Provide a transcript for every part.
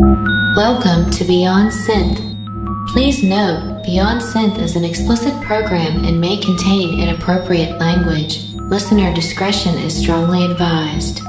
Welcome to Beyond Synth. Please note, Beyond Synth is an explicit program and may contain inappropriate language. Listener discretion is strongly advised.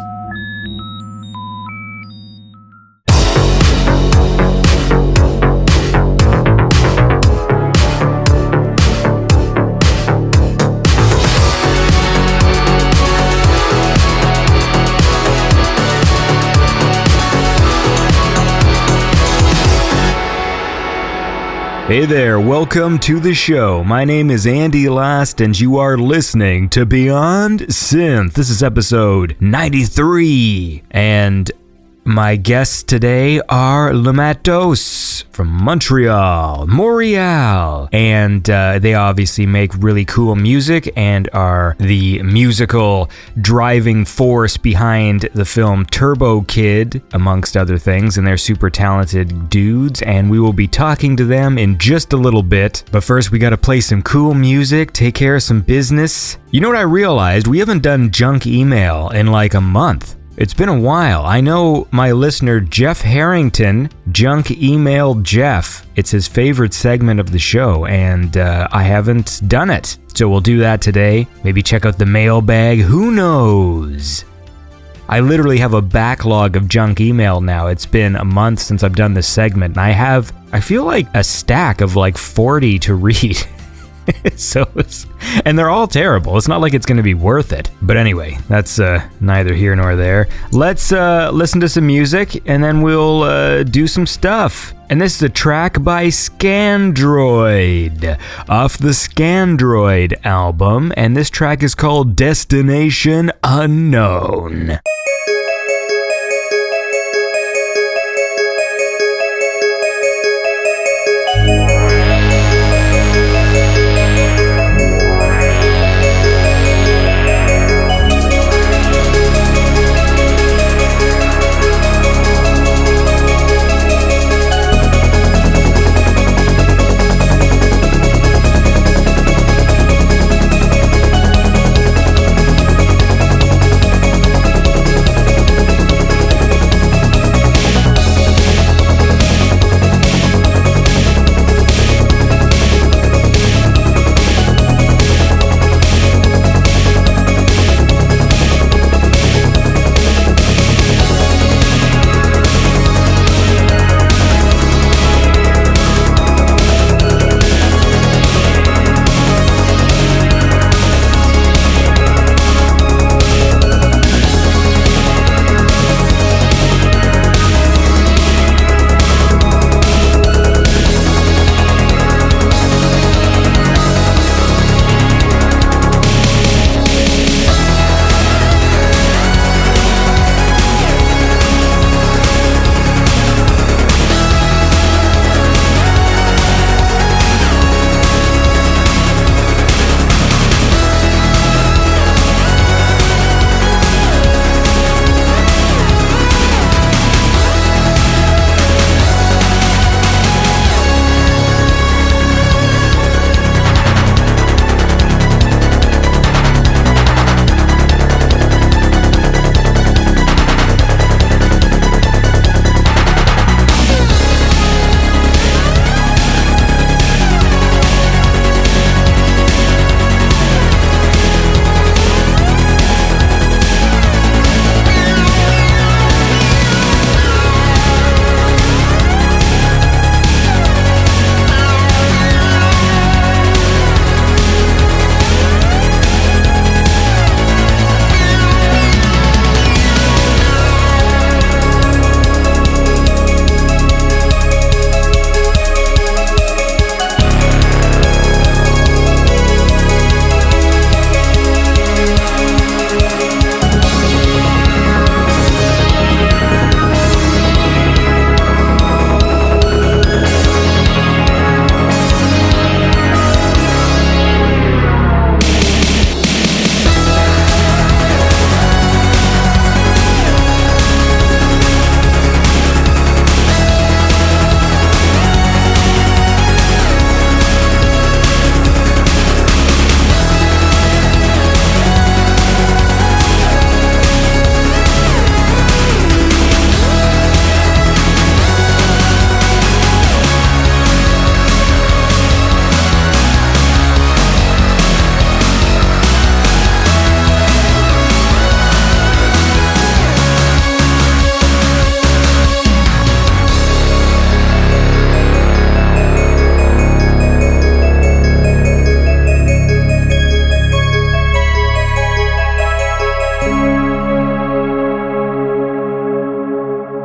Hey there, welcome to the show. My name is Andy Last and you are listening to Beyond Synth. This is episode 93 and my guests today are Matos from Montreal, and they obviously make really cool music and are the musical driving force behind the film Turbo Kid, amongst other things, and they're super talented dudes, and we will be talking to them in just a little bit. But first, we gotta play some cool music, take care of some business. You know what I realized? We haven't done junk email in like a month. It's been a while. I know my listener Jeff Harrington junk emailed Jeff. It's his favorite segment of the show, and I haven't done it. So we'll do that today. Maybe check out the mailbag. Who knows? I literally have a backlog of junk email now. It's been a month since I've done this segment, and I feel like a stack of like 40 to read. And they're all terrible. It's not like it's going to be worth it. But anyway, that's neither here nor there. Let's listen to some music and then we'll do some stuff. And this is a track by Scandroid off the Scandroid album. And this track is called Destination Unknown.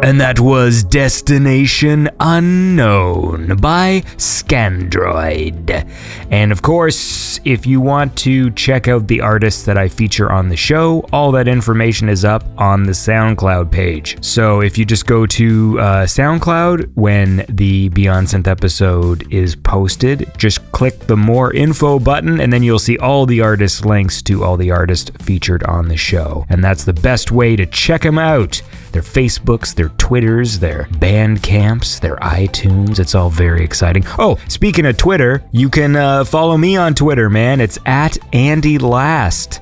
And that was Destination Unknown by Scandroid. And of course, if you want to check out the artists that I feature on the show, all that information is up on the SoundCloud page. So if you just go to SoundCloud when the Beyond Synth episode is posted, just click the More Info button, and then you'll see all the artist links to all the artists featured on the show. And that's the best way to check them out. Their Facebooks, their Twitters, their Bandcamps, their iTunes. It's all very exciting. Oh, speaking of Twitter, you can follow me on Twitter, man. It's at AndyLast.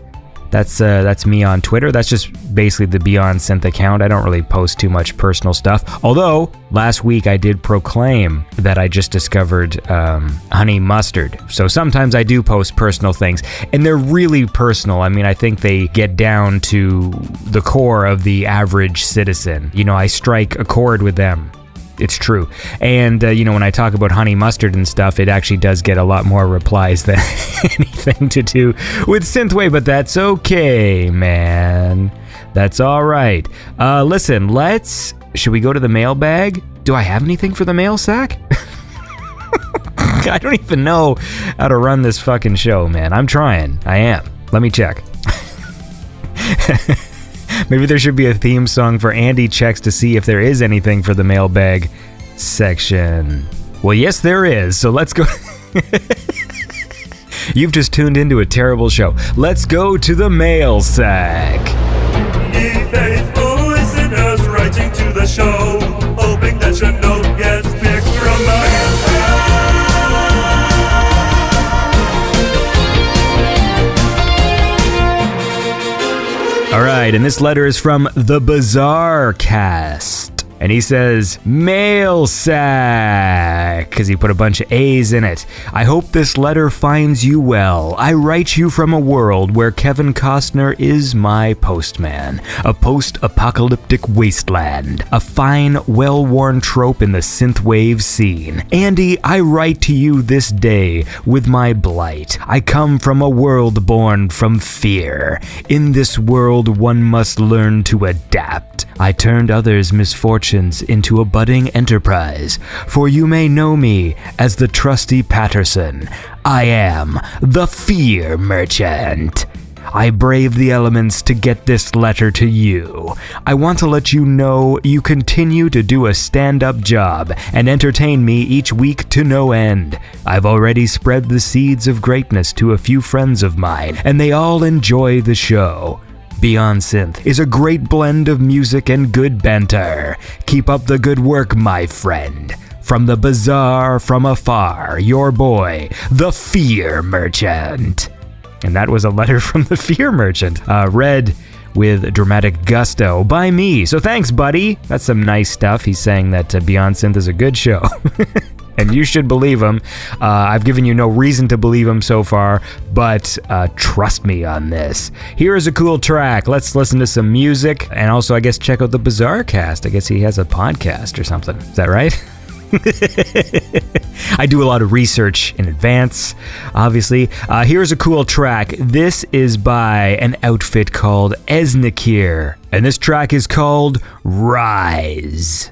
That's me on Twitter. That's just basically the Beyond Synth account. I don't really post too much personal stuff. Although, last week I did proclaim that I just discovered honey mustard. So sometimes I do post personal things, and they're really personal. I mean, I think they get down to the core of the average citizen. You know, I strike a chord with them. It's true. And, when I talk about honey mustard and stuff, it actually does get a lot more replies than anything to do with synthwave, but that's okay, man. That's all right. Listen, should we go to the mailbag? Do I have anything for the mail sack? I don't even know how to run this fucking show, man. I'm trying. I am. Let me check. Maybe there should be a theme song for Andy checks to see if there is anything for the mailbag section. Well, yes, there is. So let's go. You've just tuned into a terrible show. Let's go to the mail sack. Ye faithful listeners writing to the show, hoping that your note gets picked from the All right, and this letter is from the Bizarre Cast. And he says, mail sack, because he put a bunch of A's in it. I hope this letter finds you well. I write you from a world where Kevin Costner is my postman. A post-apocalyptic wasteland. A fine, well-worn trope in the synthwave scene. Andy, I write to you this day with my blight. I come from a world born from fear. In this world, one must learn to adapt. I turned others' misfortunes into a budding enterprise, for you may know me as the trusty Patterson. I am the Fear Merchant. I braved the elements to get this letter to you. I want to let you know you continue to do a stand-up job and entertain me each week to no end. I've already spread the seeds of greatness to a few friends of mine, and they all enjoy the show. Beyond Synth is a great blend of music and good banter. Keep up the good work, my friend. From the Bazaar from afar, your boy, the Fear Merchant. And that was a letter from the Fear Merchant, read with dramatic gusto by me. So thanks, buddy. That's some nice stuff. He's saying that Beyond Synth is a good show. And you should believe him. I've given you no reason to believe him so far, but trust me on this. Here is a cool track. Let's listen to some music, and also, I guess, check out the Bizarre Cast. I guess he has a podcast or something. Is that right? I do a lot of research in advance, obviously. Here's a cool track. This is by an outfit called Eznekier, and this track is called Rise.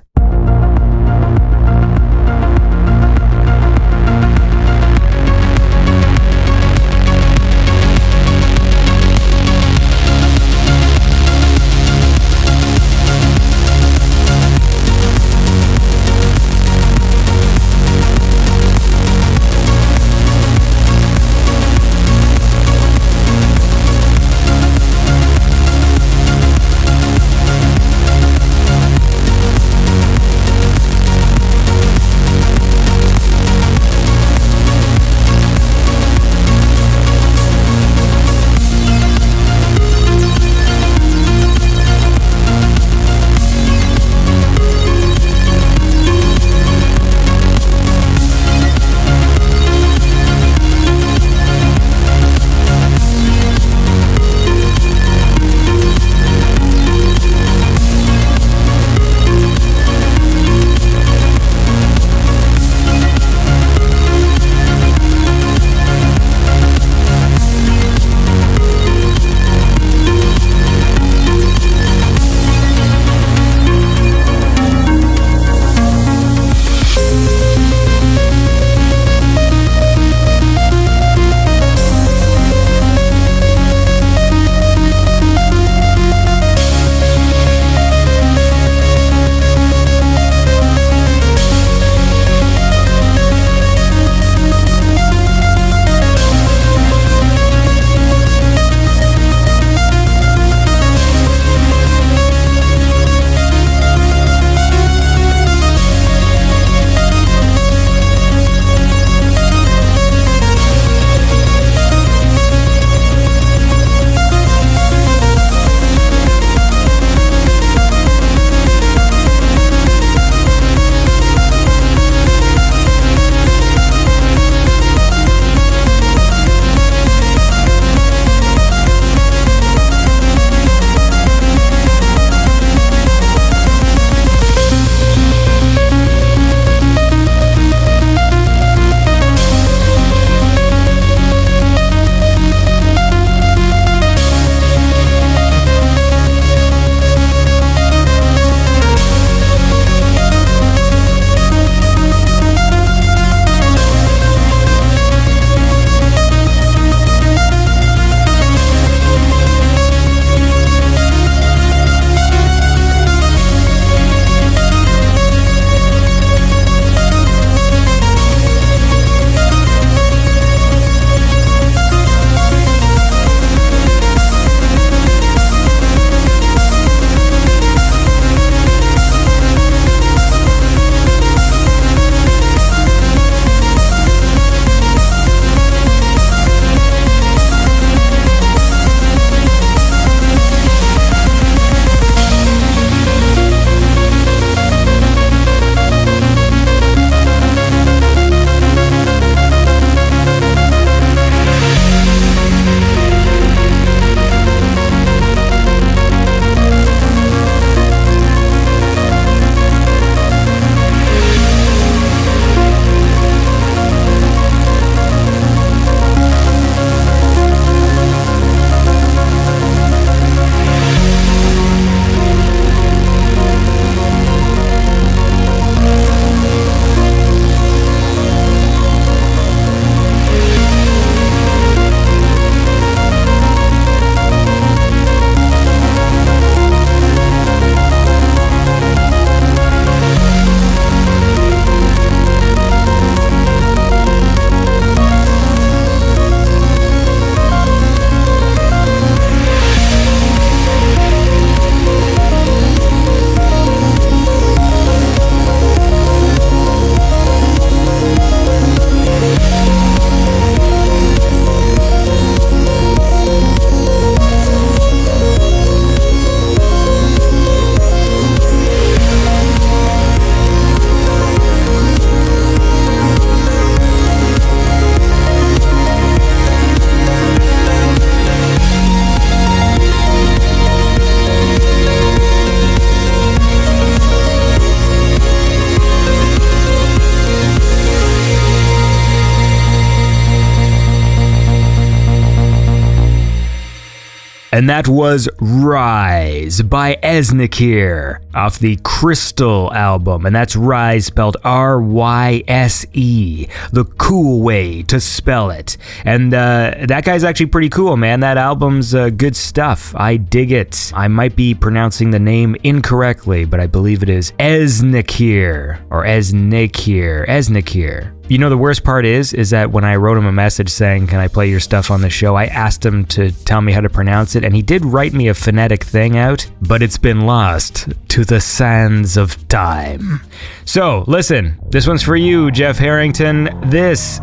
And that was Rise by Eznekier off the Crystal album. And that's Rise spelled R-Y-S-E, the cool way to spell it. And that guy's actually pretty cool, man. That album's good stuff. I dig it. I might be pronouncing the name incorrectly, but I believe it is Eznekier or Eznekier. Eznekier. You know, the worst part is that when I wrote him a message saying, can I play your stuff on the show, I asked him to tell me how to pronounce it, and he did write me a phonetic thing out, but it's been lost to the sands of time. So, listen, this one's for you, Jeff Harrington. This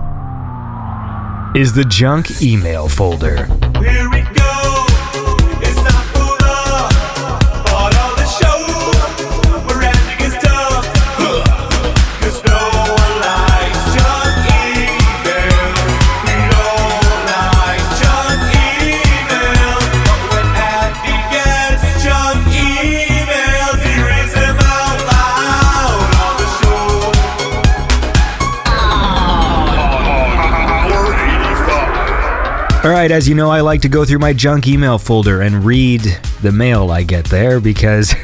is the junk email folder. Here we go. It's time for the part of the show where ending is tough. 'Cause no one likes junk emails. We don't like junk emails. But when Andy gets junk emails, he reads them out loud on the show. Hour 85. All right, as you know, I like to go through my junk email folder and read the mail I get there because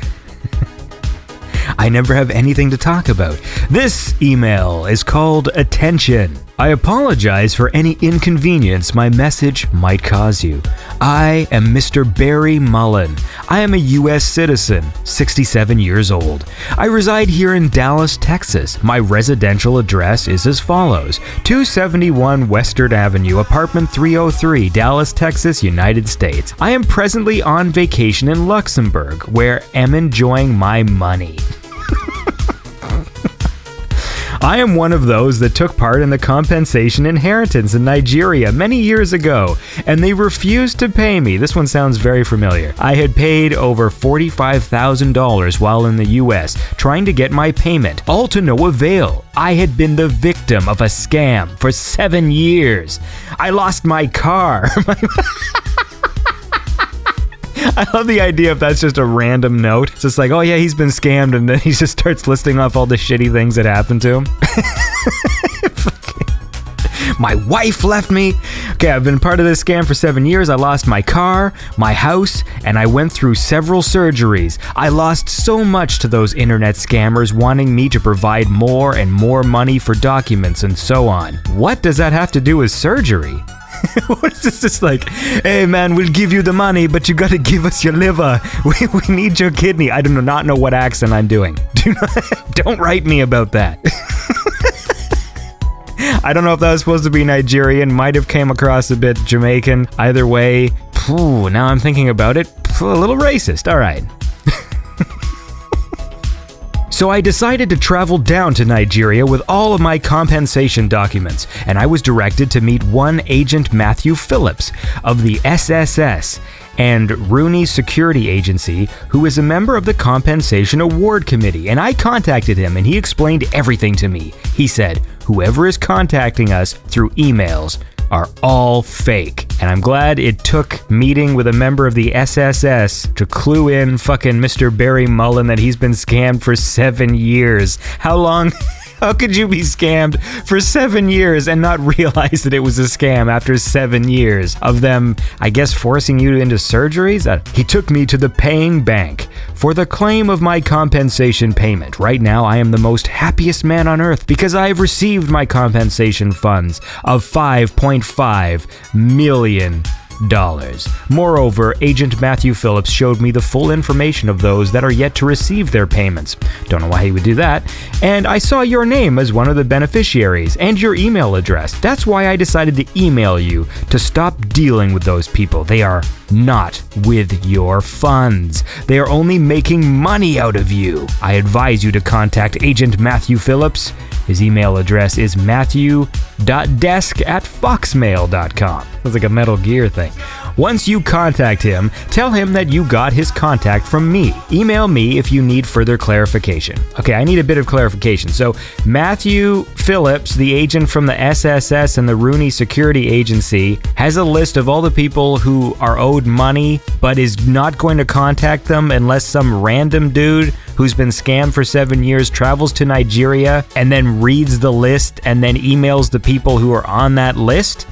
I never have anything to talk about. This email is called Attention. I apologize for any inconvenience my message might cause you. I am Mr. Barry Mullen. I am a U.S. citizen, 67 years old. I reside here in Dallas, Texas. My residential address is as follows: 271 Western Avenue, apartment 303, Dallas, Texas, United States. I am presently on vacation in Luxembourg, where am enjoying my money. I am one of those that took part in the compensation inheritance in Nigeria many years ago, and they refused to pay me. This one sounds very familiar. I had paid over $45,000 while in the US, trying to get my payment, all to no avail. I had been the victim of a scam for 7 years. I lost my car. I love the idea if that's just a random note. It's just like, oh yeah, he's been scammed, and then he just starts listing off all the shitty things that happened to him. My wife left me. Okay, I've been part of this scam for 7 years. I lost my car, my house, and I went through several surgeries. I lost so much to those internet scammers wanting me to provide more and more money for documents and so on. What does that have to do with surgery? What is this just like, hey man, we'll give you the money, but you gotta give us your liver. We need your kidney. I do not know what accent I'm doing. Don't write me about that. I don't know if that was supposed to be Nigerian, might have came across a bit Jamaican. Either way, now I'm thinking about it, a little racist, alright. So I decided to travel down to Nigeria with all of my compensation documents, and I was directed to meet one Agent Matthew Phillips of the SSS and Rooney Security Agency, who is a member of the Compensation Award Committee, and I contacted him and he explained everything to me. He said, whoever is contacting us through emails are all fake. And I'm glad it took meeting with a member of the SSS to clue in fucking Mr. Barry Mullen that he's been scammed for 7 years. How long? How could you be scammed for 7 years and not realize that it was a scam after 7 years of them, I guess, forcing you into surgeries? He took me to the paying bank for the claim of my compensation payment. Right now, I am the most happiest man on earth because I have received my compensation funds of $5.5 million. Moreover, Agent Matthew Phillips showed me the full information of those that are yet to receive their payments. Don't know why he would do that. And I saw your name as one of the beneficiaries and your email address. That's why I decided to email you to stop dealing with those people. They are not with your funds. They are only making money out of you. I advise you to contact Agent Matthew Phillips. His email address is matthew.desk@foxmail.com. That's like a Metal Gear thing. Once you contact him, tell him that you got his contact from me. Email me if you need further clarification. Okay, I need a bit of clarification. So, Matthew Phillips, the agent from the SSS and the Rooney Security Agency, has a list of all the people who are owed money, but is not going to contact them unless some random dude who's been scammed for 7 years travels to Nigeria and then reads the list and then emails the people who are on that list?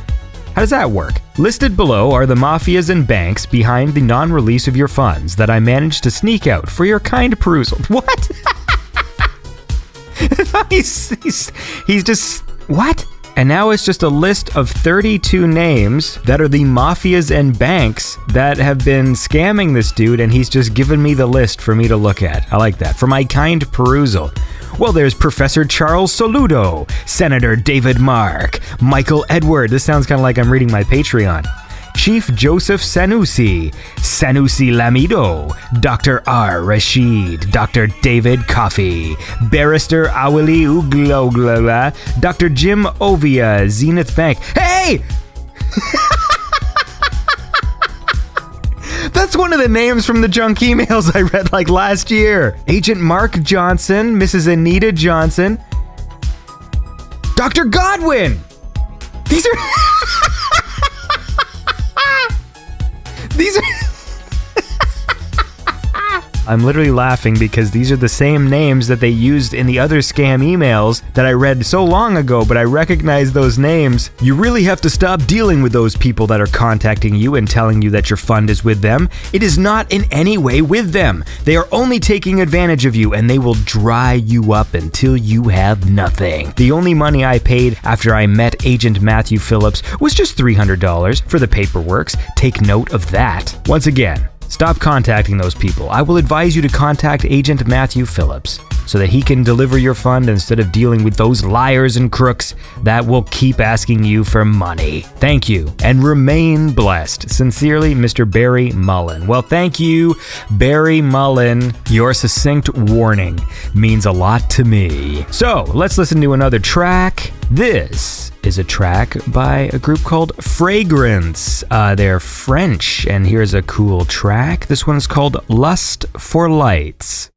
How does that work? Listed below are the mafias and banks behind the non-release of your funds that I managed to sneak out for your kind perusal. What? he's just... What? And now it's just a list of 32 names that are the mafias and banks that have been scamming this dude, and he's just given me the list for me to look at. I like that. For my kind perusal. Well, there's Professor Charles Soludo, Senator David Mark, Michael Edward. This sounds kind of like I'm reading my Patreon. Chief Joseph Sanusi, Sanusi Lamido, Dr. R. Rashid, Dr. David Coffey, Barrister Awali Uglogla, Dr. Jim Ovia, Zenith Bank. Hey! That's one of the names from the junk emails I read like last year. Agent Mark Johnson, Mrs. Anita Johnson, Dr. Godwin. These are... These are... I'm literally laughing because these are the same names that they used in the other scam emails that I read so long ago, but I recognize those names. You really have to stop dealing with those people that are contacting you and telling you that your fund is with them. It is not in any way with them. They are only taking advantage of you, and they will dry you up until you have nothing. The only money I paid after I met Agent Matthew Phillips was just $300 for the paperwork. Take note of that. Once again, stop contacting those people. I will advise you to contact Agent Matthew Phillips so that he can deliver your fund instead of dealing with those liars and crooks that will keep asking you for money. Thank you, and remain blessed. Sincerely, Mr. Barry Mullen. Well, thank you, Barry Mullen. Your succinct warning means a lot to me. So, let's listen to another track. This is a track by a group called Fragrance. They're French, and here's a cool track. This one's called Lust for Lights.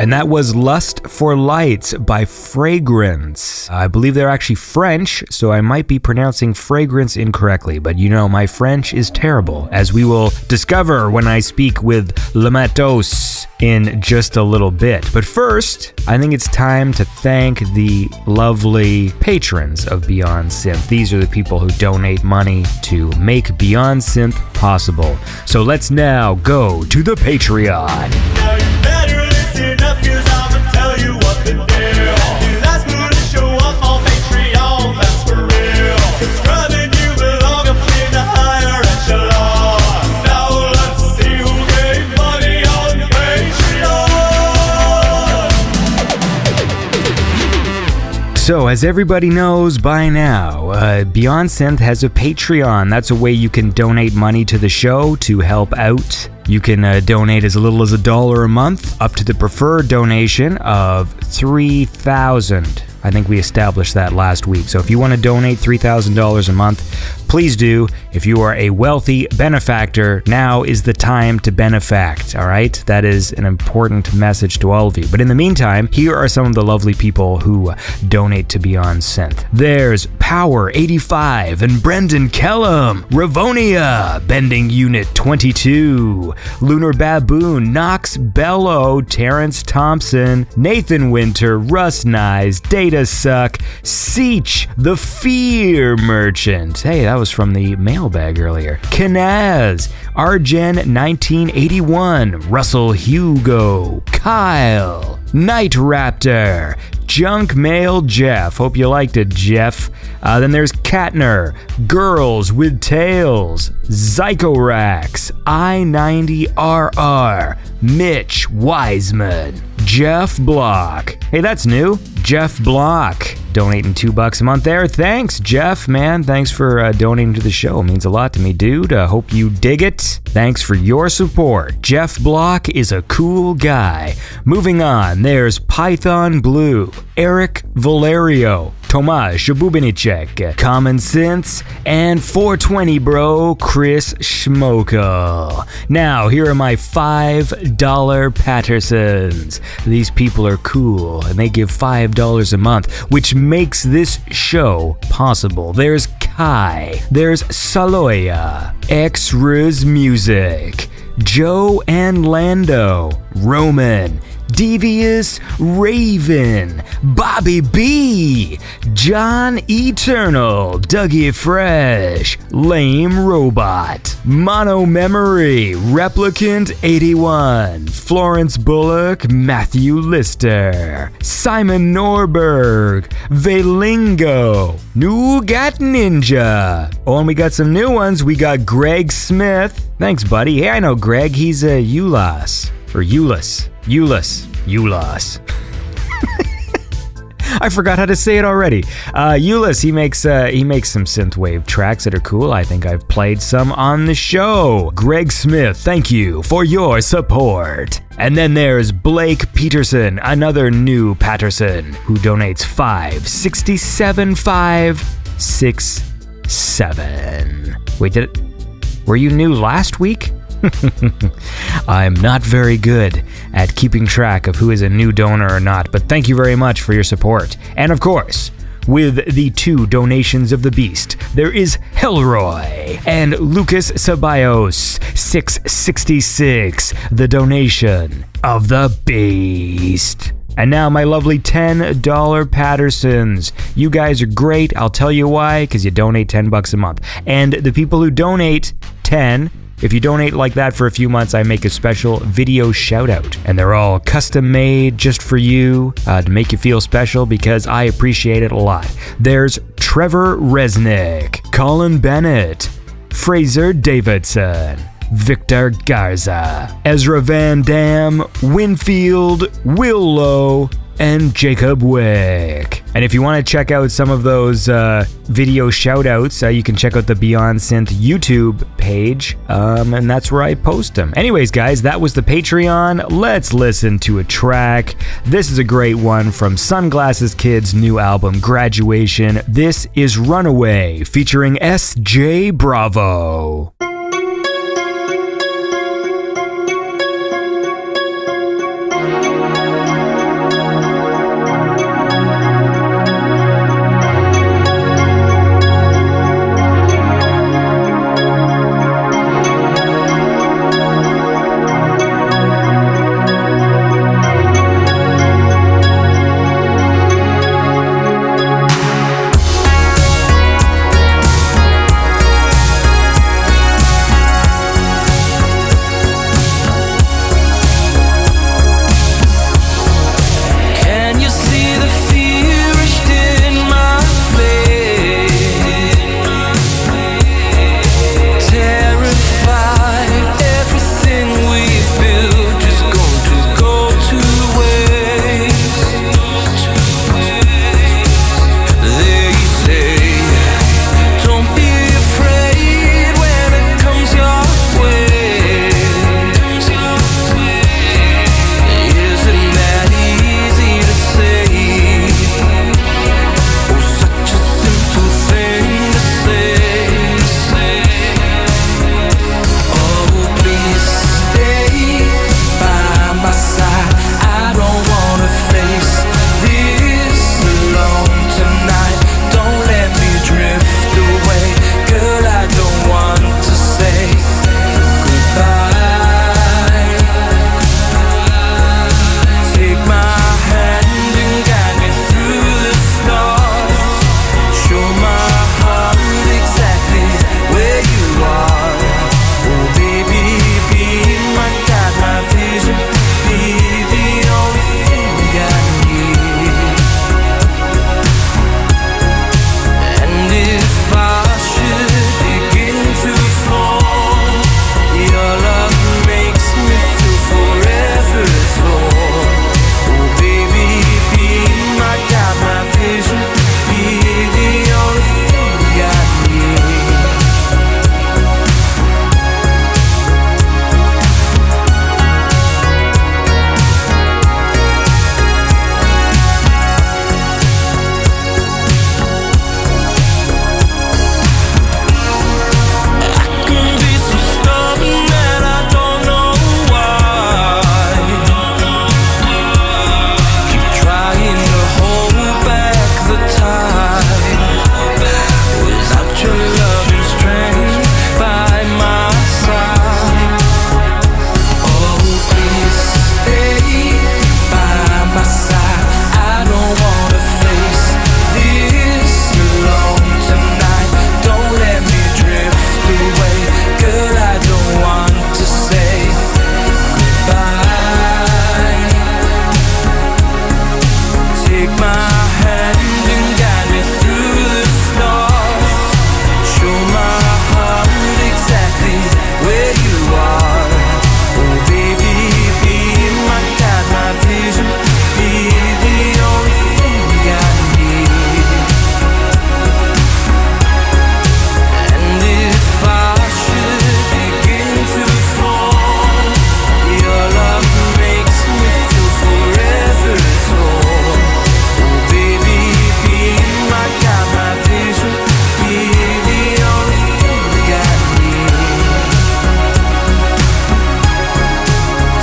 And that was Lust for Lights by Fragrance. I believe they're actually French, so I might be pronouncing fragrance incorrectly, but you know, my French is terrible, as we will discover when I speak with Matos in just a little bit. But first, I think it's time to thank the lovely patrons of Beyond Synth. These are the people who donate money to make Beyond Synth possible. So let's now go to the Patreon. Now you better listen up, 'cause I'ma tell you what the deal. That's who to show up on Patreon, that's for real. Subscribing, you belong up in the higher echelon. Now let's see who gave money on Patreon. So, as everybody knows by now, Beyond Synth has a Patreon. That's a way you can donate money to the show to help out. You can donate as little as $1 a month, up to the preferred donation of $3,000. I think we established that last week. So if you want to donate $3,000 a month, please do. If you are a wealthy benefactor, now is the time to benefact, all right? That is an important message to all of you. But in the meantime, here are some of the lovely people who donate to Beyond Synth. There's Power85 and Brendan Kellum, Ravonia, Bending Unit 22, Lunar Baboon, Knox Bello, Terrence Thompson, Nathan Winter, Russ Nyes, Data Suck, Seach, The Fear Merchant. Hey, that was from the mailbag earlier. Kanaz, Argen 1981, Russell Hugo, Kyle, Night Raptor, Junk Mail Jeff. Hope you liked it, Jeff. Then there's Katner, Girls with Tails, Zycorax, I90RR, Mitch Wiseman, Jeff Block. Hey, that's new. Jeff Block, donating $2 a month there. Thanks, Jeff, man. Thanks for donating to the show. It means a lot to me, dude. Hope you dig it. Thanks for your support. Jeff Block is a cool guy. Moving on, there's Python Blue, Eric Valerio, Tomasz Shabubinicek, Common Sense, and 420 bro, Chris Schmokel. Now, here are my $5 Pattersons. These people are cool, and they give $5 a month, which makes this show possible. There's Kai, there's Saloya, X-Riz Music, Joe and Lando, Roman, Devious Raven, Bobby B, John Eternal, Dougie Fresh, Lame Robot, Mono Memory, Replicant 81, Florence Bullock, Matthew Lister, Simon Norberg, Velingo, Nougat Ninja. Oh, and we got some new ones. We got Greg Smith. Thanks, buddy. Hey, I know Greg. He's a Ulas. Or Ulas. I forgot how to say it already. Ulis, he makes some synthwave tracks that are cool. I think I've played some on the show. Greg Smith, thank you for your support. And then there's Blake Peterson, another new Patterson, who donates $567. Wait, were you new last week? I'm not very good at keeping track of who is a new donor or not, but thank you very much for your support. And of course, with the 2 donations of the beast, there is Hellroy and Lucas Ceballos, 666, the donation of the beast. And now my lovely $10 Pattersons. You guys are great. I'll tell you why, because you donate $10 a month. And the people who donate 10, if you donate like that for a few months, I make a special video shout out. And they're all custom made just for you to make you feel special, because I appreciate it a lot. There's Trevor Resnick, Colin Bennett, Fraser Davidson, Victor Garza, Ezra Van Dam, Winfield, Will Lowe, and Jacob Wick. And if you want to check out some of those video shout-outs, you can check out the Beyond Synth YouTube page, and that's where I post them. Anyways, guys, that was the Patreon. Let's listen to a track. This is a great one from Sunglasses Kid's new album, Graduation. This is Runaway, featuring S.J. Bravo. hand and guide me through the stars. Show my heart exactly where you are. Oh baby, be my guide, my vision. Be the only thing I need. And if I should begin to fall, your love makes me feel forever tall. Oh baby, be my guide, my vision. Be the only thing I need.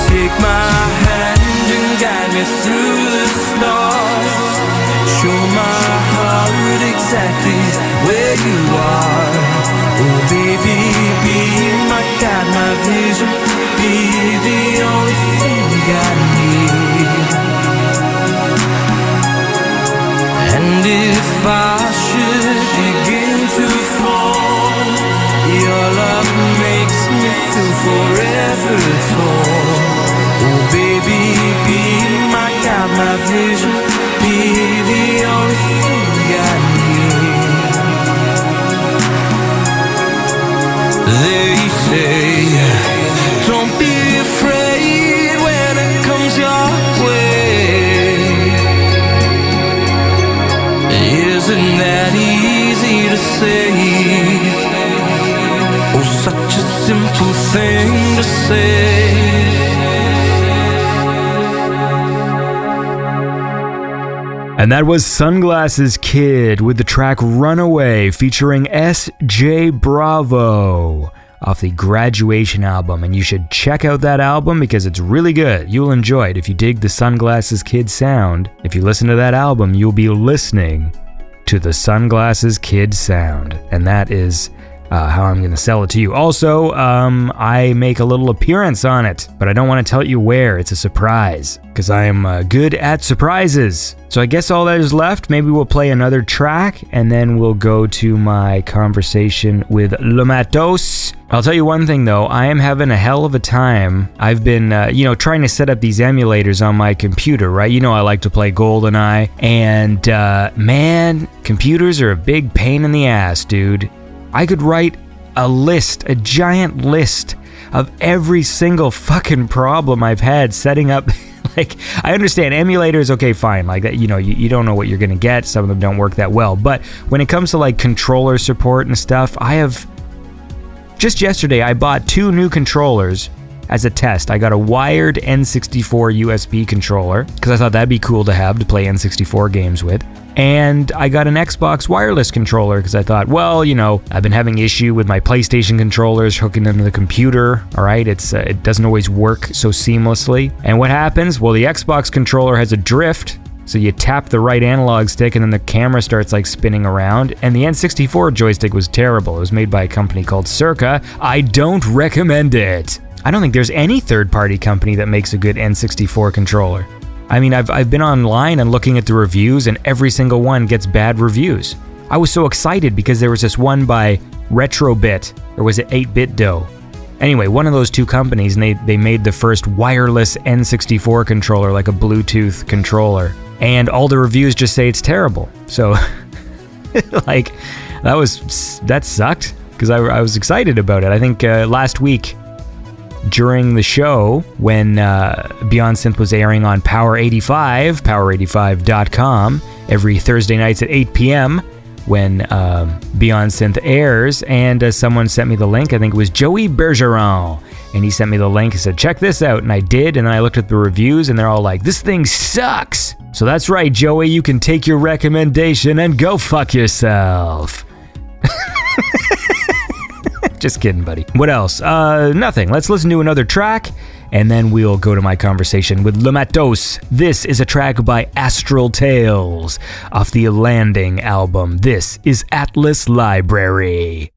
Take my hand and guide me through the stars. Show my heart exactly where you are. Oh baby, be my guide, my vision. Be the only thing I need. And if I should begin to fall, your love makes me feel forever tall. Oh baby, be my guide, my vision. Be the only thing I need. They say, don't be afraid when it comes your way. Isn't that easy to say? Oh, such a simple thing to say. And that was Sunglasses Kid with the track Runaway featuring S.J. Bravo off the Graduation album. And you should check out that album because it's really good. You'll enjoy it if you dig the Sunglasses Kid sound. If you listen to that album, you'll be listening to the Sunglasses Kid sound. And that is how I'm going to sell it to you. Also, I make a little appearance on it, but I don't want to tell you where. It's a surprise, because I am good at surprises. So I guess all that is left, maybe we'll play another track, and then we'll go to my conversation with Matos. I'll tell you one thing though, I am having a hell of a time. I've been, trying to set up these emulators on my computer, right? You know I like to play GoldenEye, and man, computers are a big pain in the ass, dude. I could write a giant list of every single fucking problem I've had setting up. Like, I understand emulators, okay, fine. Like, that, you don't know what you're gonna get. Some of them don't work that well. But when it comes to like controller support and stuff, just yesterday I bought 2 new controllers as a test. I got a wired N64 USB controller because I thought that'd be cool to have to play N64 games with. And I got an Xbox wireless controller because I thought, well, I've been having issue with my PlayStation controllers hooking into the computer. All right, it doesn't always work so seamlessly. And what happens? Well, the Xbox controller has a drift. So you tap the right analog stick and then the camera starts like spinning around. And the N64 joystick was terrible. It was made by a company called Circa. I don't recommend it. I don't think there's any third-party company that makes a good N64 controller. I mean, I've been online and looking at the reviews, and every single one gets bad reviews. I was so excited because there was this one by Retrowave, or was it 8BitDo? Anyway, one of those 2 companies, and they made the first wireless N64 controller, like a Bluetooth controller. And all the reviews just say it's terrible. So, like, that sucked, because I was excited about it. I think last week, during the show, when Beyond Synth was airing on Power 85, power85.com, every Thursday nights at 8 p.m. when Beyond Synth airs, and someone sent me the link. I think it was Joey Bergeron, and he sent me the link and said, check this out, and I did, and then I looked at the reviews, and they're all like, this thing sucks! So that's right, Joey, you can take your recommendation and go fuck yourself. Just kidding, buddy. What else? Nothing. Let's listen to another track, and then we'll go to my conversation with Matos. This is a track by Astral Tales off the Landing album. This is Atlas Library.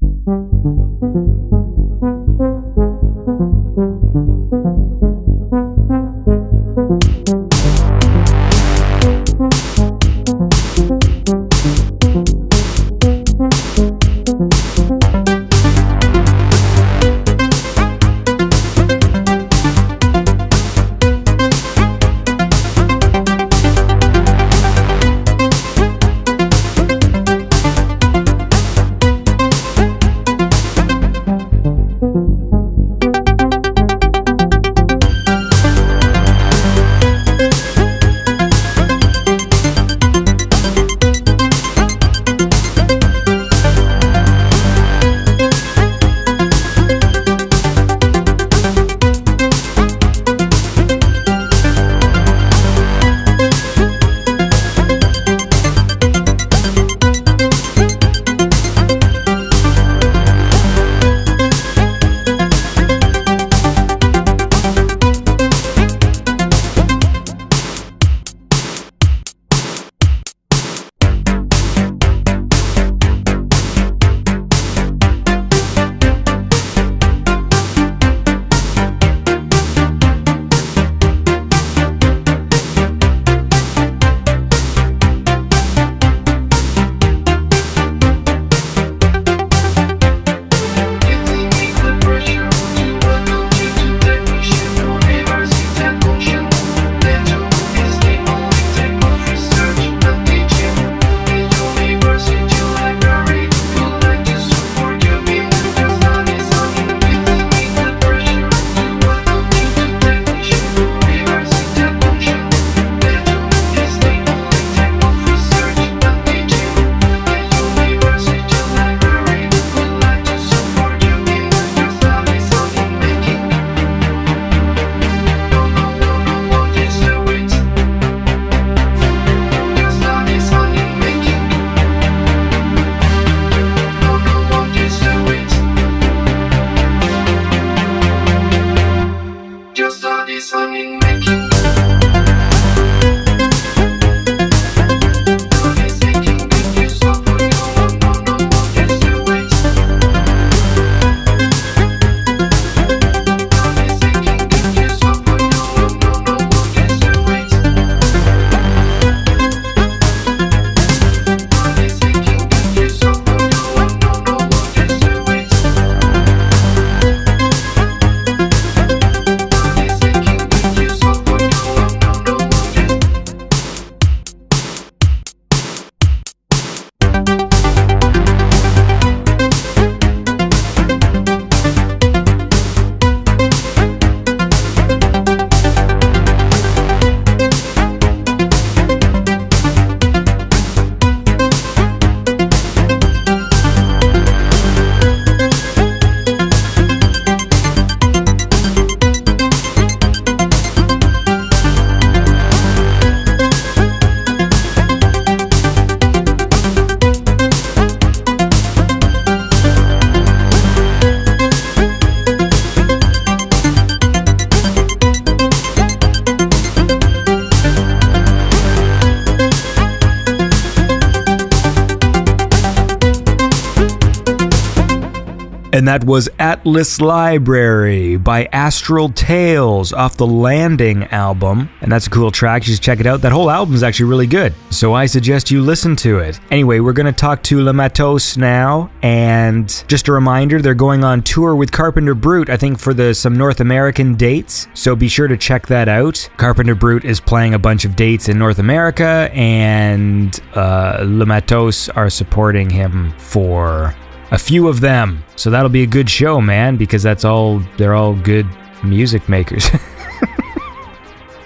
And that was Atlas Library by Astral Tales off the Landing album. And that's a cool track. You should check it out. That whole album is actually really good. So I suggest you listen to it. Anyway, we're going to talk to Matos now. And just a reminder, they're going on tour with Carpenter Brute, I think for some North American dates. So be sure to check that out. Carpenter Brute is playing a bunch of dates in North America. And Matos are supporting him for a few of them. So that'll be a good show, man, because they're all good music makers.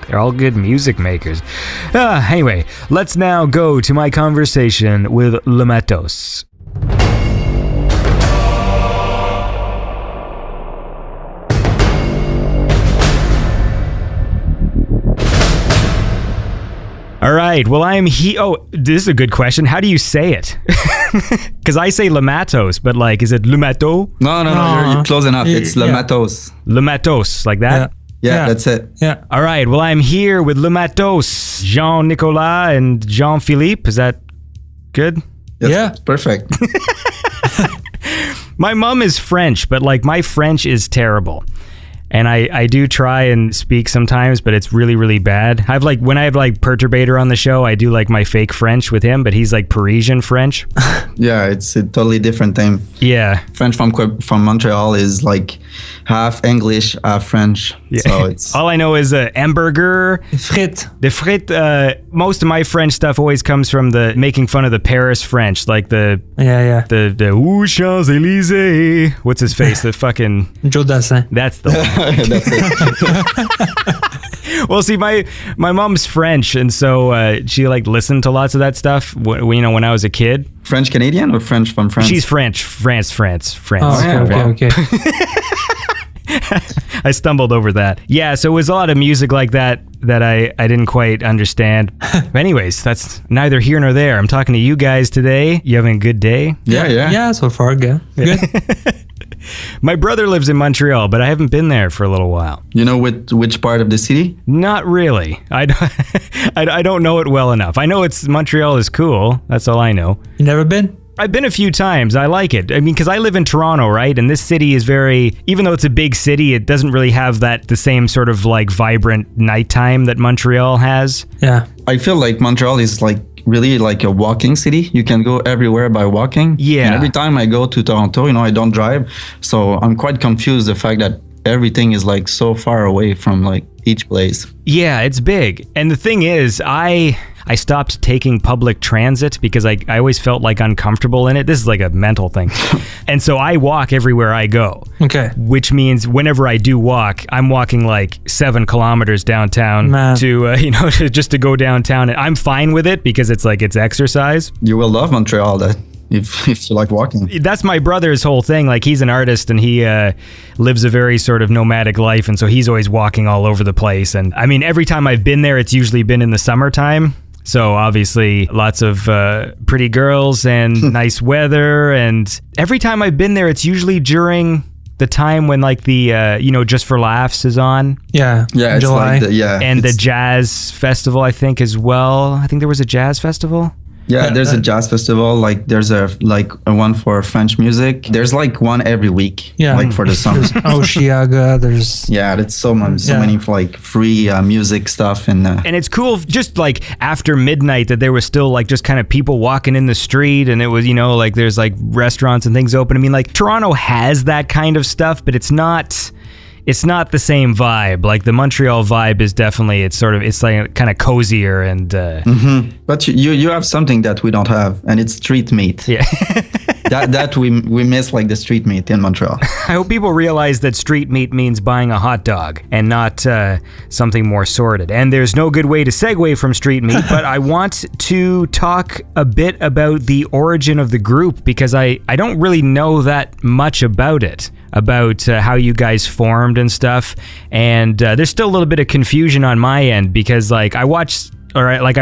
They're all good music makers. Anyway, let's now go to my conversation with Matos. All right, well, I'm this is a good question. How do you say it? Because I say Matos, but like, is it Mato? No, you're close enough. It's Matos. Matos, like that? Yeah, that's it. Yeah. All right, well, I'm here with Matos, Jean-Nicolas, and Jean-Philippe. Is that good? That's perfect. My mom is French, but like my French is terrible. And I do try and speak sometimes, but it's really, really bad. When I have like Perturbator on the show, I do like my fake French with him, but he's like Parisian French. Yeah, it's a totally different thing. Yeah. French from Montreal is like half English, half French. Yeah. So it's all I know is hamburger. Frites. The frites, most of my French stuff always comes from the making fun of the Paris French, like the Ooh, Champs-Élysées. What's his face? The fucking Joe Dassin. That's the one. that's it. Well, see, my mom's French, and so she like listened to lots of that stuff. When I was a kid. French Canadian or French from France? She's French, France. Oh, okay. I stumbled over that. Yeah, so it was a lot of music like that I didn't quite understand. But anyways, that's neither here nor there. I'm talking to you guys today. You having a good day? Yeah. Yeah, so far, good. My brother lives in Montreal, but I haven't been there for a little while. You know which part of the city? Not really. I don't know it well enough. I know Montreal is cool. That's all I know. You never been? I've been a few times. I like it. I mean, because I live in Toronto, right? And this city is even though it's a big city, it doesn't really have the same sort of like vibrant nighttime that Montreal has. Yeah. I feel like Montreal is like really like a walking city. You can go everywhere by walking. Yeah. And every time I go to Toronto, I don't drive. So I'm quite confused the fact that everything is like so far away from like each place. Yeah, it's big. And the thing is, I stopped taking public transit because I always felt like uncomfortable in it. This is like a mental thing. And so I walk everywhere I go. Okay. Which means whenever I do walk, I'm walking like 7 kilometers downtown to just to go downtown. And I'm fine with it because it's exercise. You will love Montreal if you like walking. That's my brother's whole thing. Like, he's an artist and he lives a very sort of nomadic life. And so he's always walking all over the place. And I mean, every time I've been there, it's usually been in the summertime. So obviously lots of pretty girls and nice weather. And every time I've been there, it's usually during the time when like the, Just for Laughs is on. Yeah. Yeah. It's July. like and the jazz festival, I think, as well. I think there was a jazz festival. Yeah, there's a jazz festival. Like there's a one for French music. There's like one every week. Yeah. Like for the summer. Oshiaga. There's. Yeah, that's so many like free music stuff and it's cool. Just like after midnight, that there was still like just kind of people walking in the street, and it was like there's like restaurants and things open. I mean, like Toronto has that kind of stuff, but it's not it's not the same vibe. Like the Montreal vibe is definitely, it's like kind of cozier and But you have something that we don't have, and it's street meat. yeah. that we miss, like the street meat in Montreal. I hope people realize that street meat means buying a hot dog and not something more sordid. And there's no good way to segue from street meat, but I want to talk a bit about the origin of the group because I don't really know that much about it, about how you guys formed and stuff. And there's still a little bit of confusion on my end because like I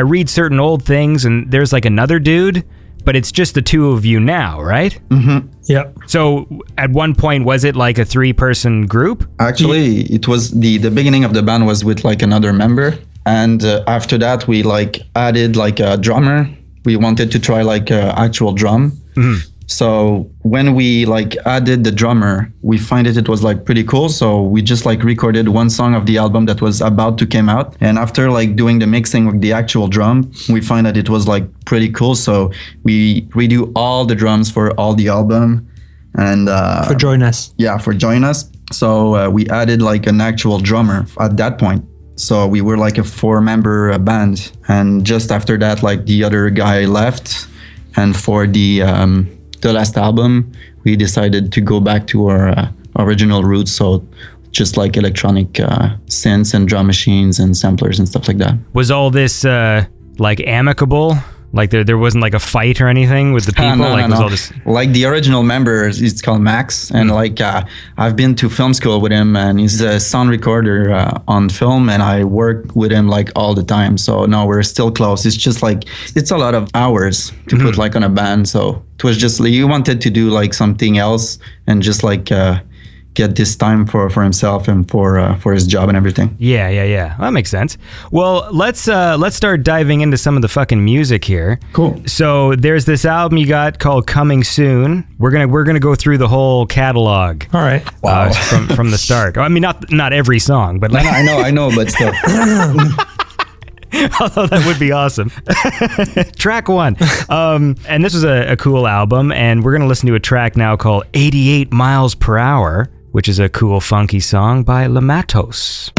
read certain old things and there's like another dude, but it's just the two of you now, right? Mm-hmm. Yeah. So at one point, was it like a 3-person group? Actually, it was the beginning of the band was with like another member. And after that, we like added like a drummer. We wanted to try like actual drum. Mm-hmm. So when we like added the drummer, we find it was like pretty cool. So we just like recorded one song of the album that was about to come out. And after like doing the mixing with the actual drum, we find that it was like pretty cool. So we redo all the drums for all the album. And For Join Us. yeah, for Join Us. So we added like an actual drummer at that point. So we were like a 4-member band. And just after that, like the other guy left. And for the last album, we decided to go back to our original roots. So just like electronic synths and drum machines and samplers and stuff like that. Was all this like amicable? Like there wasn't like a fight or anything with the people? Was all this... Like the original member, it's called Max. And like I've been to film school with him and he's a sound recorder on film and I work with him like all the time. So no, we're still close. It's just like, it's a lot of hours to put like on a band. So it was just like, he wanted to do like something else and just like get this time for himself and for his job and everything. Yeah. Well, that makes sense. Well, let's start diving into some of the fucking music here. Cool. So there's this album you got called Coming Soon. We're gonna go through the whole catalog. All right. Wow. From the start. I mean, not every song, but like, I know, but still. although that would be awesome. Track 1. And this was a cool album, and we're going to listen to a track now called 88 Miles Per Hour, which is a cool, funky song by Matos.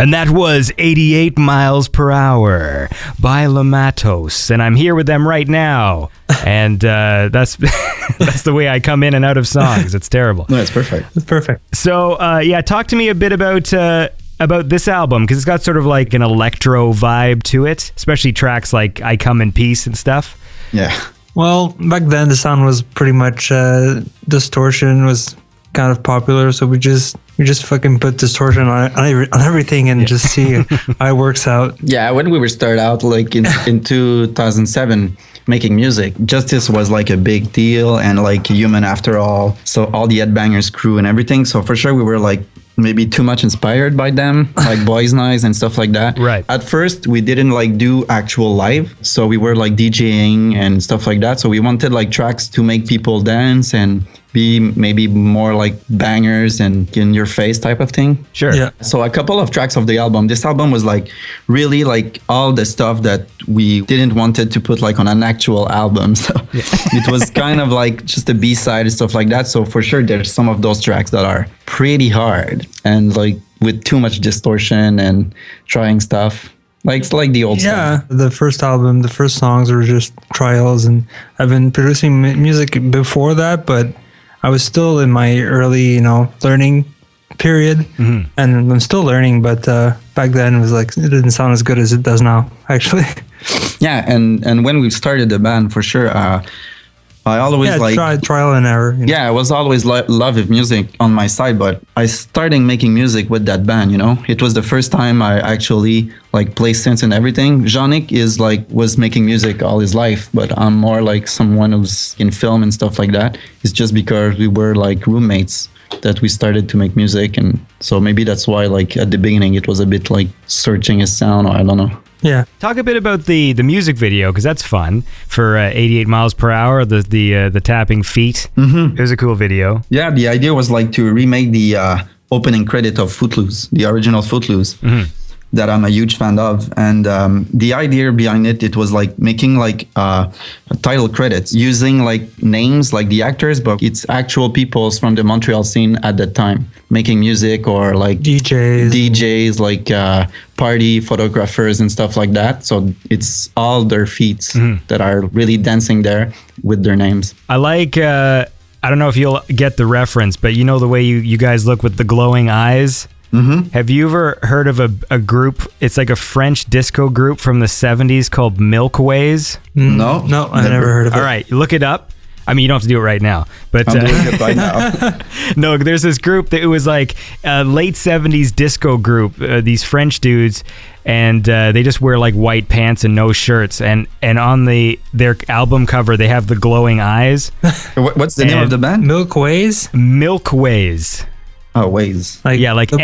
And that was 88 miles per hour by Matos. And I'm here with them right now. And that's that's the way I come in and out of songs. It's terrible. No, it's perfect. It's perfect. So, talk to me a bit about this album, because it's got sort of like an electro vibe to it, especially tracks like I Come in Peace and stuff. Yeah. Well, back then the sound was pretty much distortion was kind of popular, so we just fucking put distortion on everything and just see how it works out. Yeah, when we were started out like in 2007 making music, Justice was like a big deal and like Human After All. So all the Headbangers crew and everything. So for sure we were like maybe too much inspired by them, like Boys Nice and stuff like that. Right. At first we didn't like do actual live, so we were like DJing and stuff like that. So we wanted like tracks to make people dance and be maybe more like bangers and in your face type of thing. Sure. Yeah. So a couple of tracks of the album. This album was like really like all the stuff that we didn't wanted to put like on an actual album. So it was kind of like just a B-side and stuff like that. So for sure there's some of those tracks that are pretty hard and like with too much distortion and trying stuff. Like it's like the old stuff. Yeah, the first album, the first songs were just trials, and I've been producing music before that, but I was still in my early, learning period, and I'm still learning. But back then, it was like it didn't sound as good as it does now, actually. Yeah, and when we started the band, for sure, I always trial and error. Yeah, I was always love of music on my side, but I started making music with that band. It was the first time I actually like play synths and everything. Jean-Nic was making music all his life, but I'm more like someone who's in film and stuff like that. It's just because we were like roommates that we started to make music, and so maybe that's why like at the beginning it was a bit like searching his sound, or I don't know. Yeah. Talk a bit about the music video, because that's fun for 88 miles per hour. The tapping feet. It was a cool video. Yeah, the idea was like to remake the opening credit of Footloose, the original Footloose, that I'm a huge fan of. And the idea behind it was like making like title credits using like names like the actors, but it's actual peoples from the Montreal scene at that time making music, or like DJs like party photographers and stuff like that. So it's all their feet that are really dancing there with their names. I like I don't know if you'll get the reference, but you know the way you guys look with the glowing eyes? Have you ever heard of a group? It's like a French disco group from the 70s called Milkways. No, I never heard of it. All right, look it up. I mean, you don't have to do it right now, but I'm doing it right now. no, there's this group that it was like a late 70s disco group, these French dudes, and they just wear like white pants and no shirts, and on their album cover they have the glowing eyes. What's the name of the band? Milkways? Milkways. Oh, Ways. Like MILKWAYS.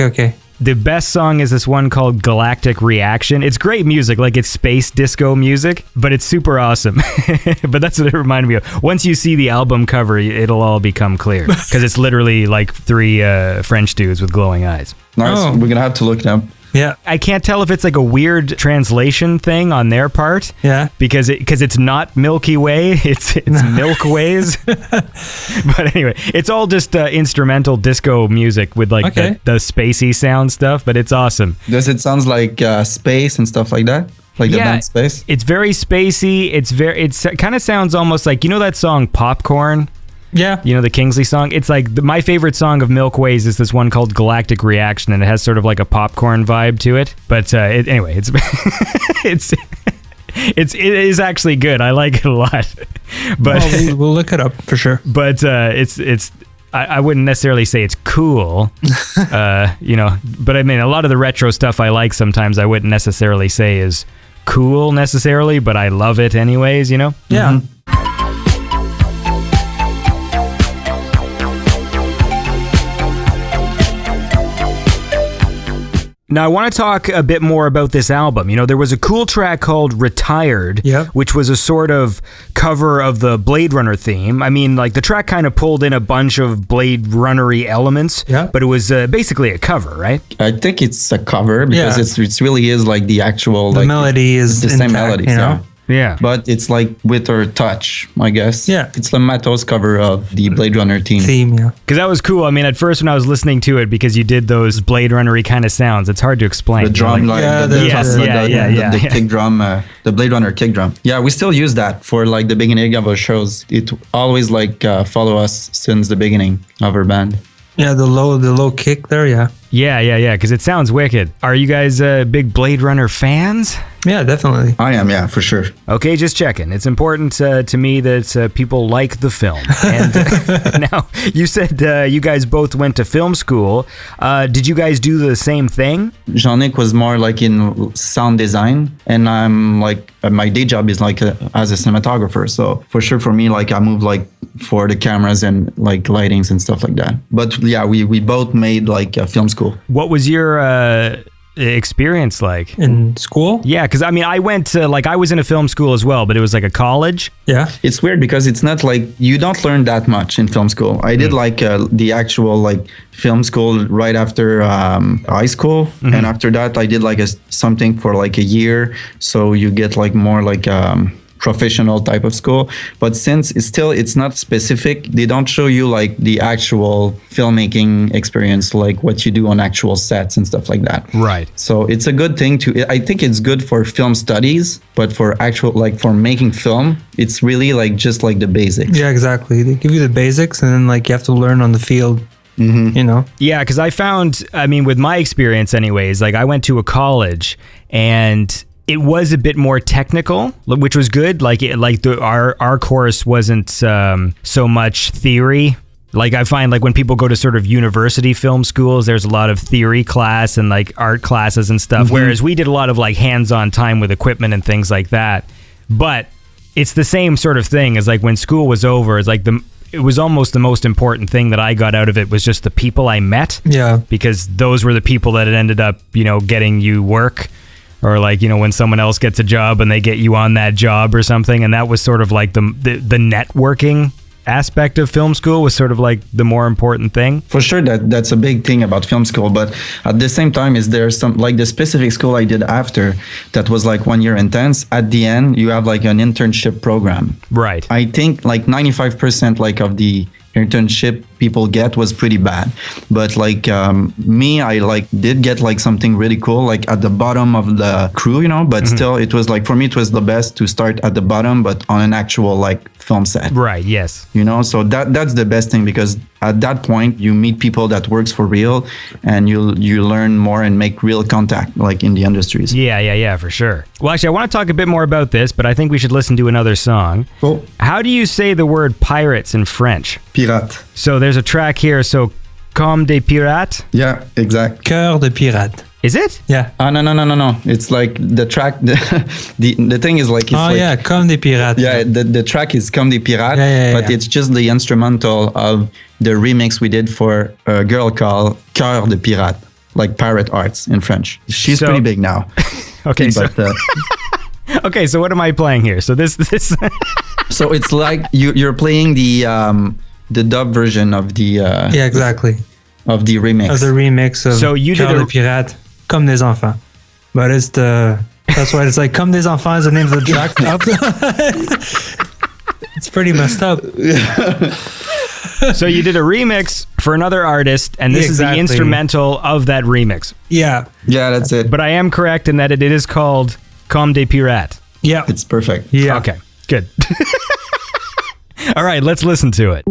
Okay. The best song is this one called Galactic Reaction. It's great music, like it's space disco music, but it's super awesome. But that's what it reminded me of. Once you see the album cover, it'll all become clear, because it's literally like three French dudes with glowing eyes. Nice. Oh. We're gonna have to look it up. Yeah. I can't tell if it's like a weird translation thing on their part. Yeah. Because it's not Milky Way, it's Milkways. But anyway, it's all just instrumental disco music with like the spacey sound stuff, but it's awesome. Does it sound like space and stuff like that? Like the band Space? It's very spacey. It kind of sounds almost like, that song Popcorn? Yeah. The Kingsley song? It's like my favorite song of Milkways is this one called Galactic Reaction, and it has sort of like a popcorn vibe to it. But anyway, it's it is actually good. I like it a lot. But we'll look it up for sure. But I wouldn't necessarily say it's cool, but I mean, a lot of the retro stuff I like sometimes I wouldn't necessarily say is cool necessarily, but I love it anyways, Yeah. Mm-hmm. Now, I want to talk a bit more about this album. There was a cool track called Retired, which was a sort of cover of the Bladerunner theme. I mean, like, the track kind of pulled in a bunch of Blade Runner-y elements, but it was basically a cover, right? I think it's a cover because it really is like the actual... The melody is the intact, same melody. Yeah. But it's like with her touch, I guess. Yeah. It's the Matos cover of the Blade Runner theme. Yeah. Because that was cool. I mean, at first when I was listening to it, because you did those Blade Runner-y kind of sounds, it's hard to explain. The drum, like, Yeah, the, yes, the, yeah, the, yeah, the, yeah, the yeah. kick drum, the Blade Runner kick drum. Yeah, we still use that for like the beginning of our shows. It always like follow us since the beginning of our band. Yeah, the low kick there, yeah. Yeah, because it sounds wicked. Are you guys big Blade Runner fans? Yeah, definitely. I am, yeah, for sure. Okay, just checking. It's important to me that people like the film. And now, you said you guys both went to film school. Did you guys do the same thing? Jean-Nic was more like in sound design, and I'm like, my day job is like as a cinematographer. So for sure for me, like I moved like for the cameras and like lightings and stuff like that. But yeah, we both made like a film school. What was your experience like? In school? Yeah, because I mean, I went to, like, I was in a film school as well, but it was like a college. Yeah. It's weird because it's not like you don't learn that much in film school. I did like the actual like film school right after high school, and after that I did like something for like a year, so you get like more like professional type of school. But since it's not specific, they don't show you like the actual filmmaking experience, like what you do on actual sets and stuff like that. Right. So it's a good thing I think it's good for film studies, but for actual, like for making film, it's really like just like the basics. Yeah, exactly. They give you the basics and then like you have to learn on the field. You know? Yeah, because I found, I mean, with my experience anyways, like I went to a college and it was a bit more technical, which was good. Like our course wasn't so much theory. Like I find like when people go to sort of university film schools, there's a lot of theory class and like art classes and stuff. Whereas we did a lot of like hands-on time with equipment and things like that. But it's the same sort of thing as like when school was over. It's like it was almost the most important thing that I got out of it was just the people I met. Yeah. Because those were the people that had ended up, you know, getting you work. Or like, you know, when someone else gets a job and they get you on that job or something. And that was sort of like the networking aspect of film school was sort of like the more important thing. For sure, that's a big thing about film school. But at the same time, is there some, like the specific school I did after, that was like 1 year intense. At the end, you have like an internship program. Right. I think like 95% like of the internship people get was pretty bad, but like me, I like did get like something really cool like at the bottom of the crew, you know, but still it was like, for me it was the best to start at the bottom but on an actual like film set. Right, yes. You know, so that's the best thing, because at that point you meet people that works for real and you learn more and make real contact like in the industries. Yeah, for sure. Well, actually, I want to talk a bit more about this, but I think we should listen to another song. Cool. How do you say the word pirates in French? Pirate. So there's a track here, so Comme des pirates. Yeah, exact. Cœur de pirate. Is it? Yeah. No. It's like the track, the thing is like, it's Oh like, yeah, Comme des pirates. yeah, the track is Comme des Pirates, Yeah, but it's just the instrumental of the remix we did for a girl called Cœur de Pirate, like pirate arts in French. She's So- pretty big now. Okay, so But okay, so what am I playing here? So this so it's like you're playing the dub version of the Yeah, exactly. of the remix. Of the remix of So you did Cœur a- de pirate, Comme des enfants. But that's why it's like Comme des enfants is the name of the track. It's pretty messed up. So you did a remix for another artist, and this is the Exactly. instrumental of that remix. Yeah. Yeah, that's it. But I am correct in that it is called Comme des pirates. Yeah. It's perfect. Yeah. Okay, good. All right, let's listen to it.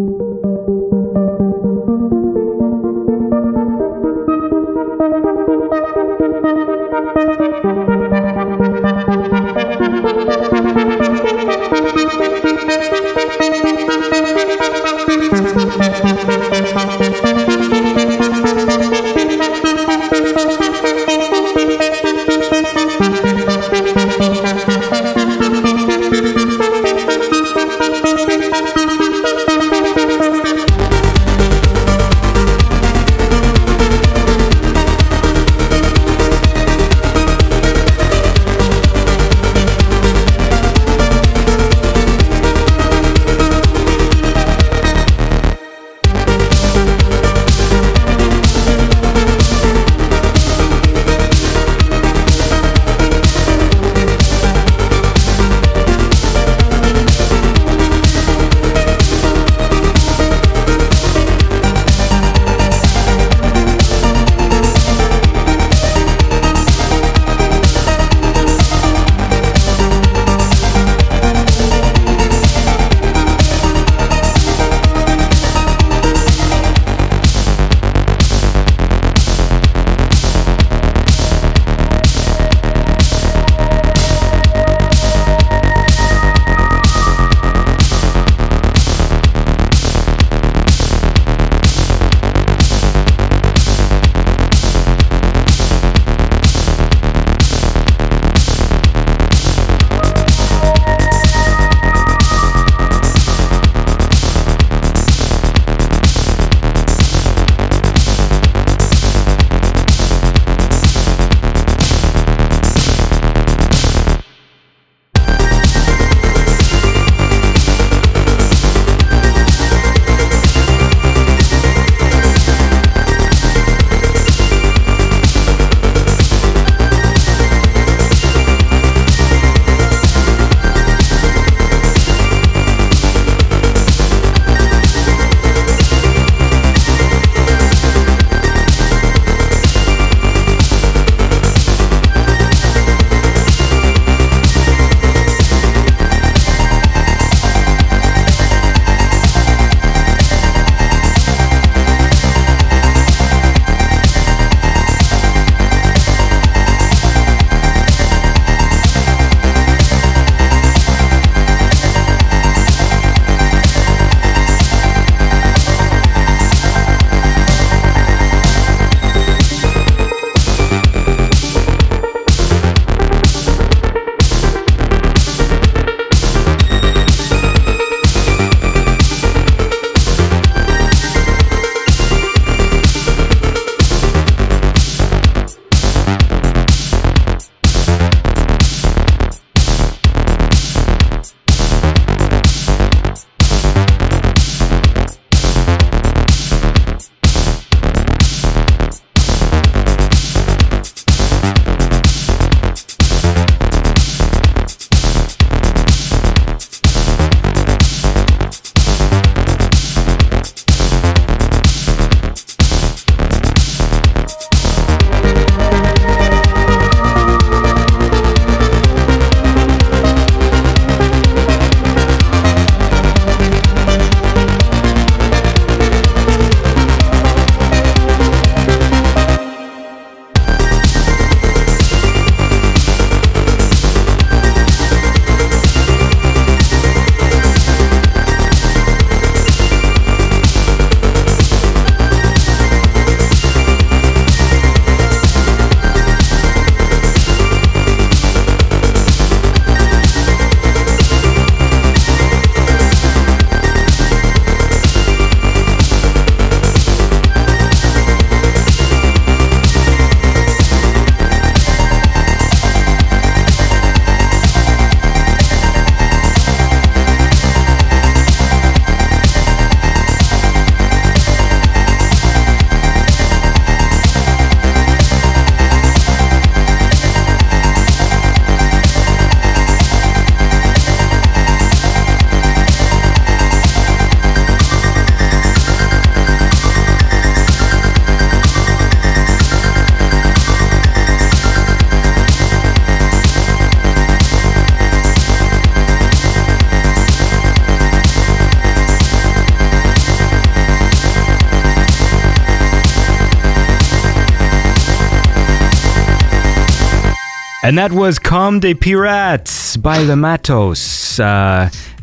And that was Comme des Pirates by the Matos.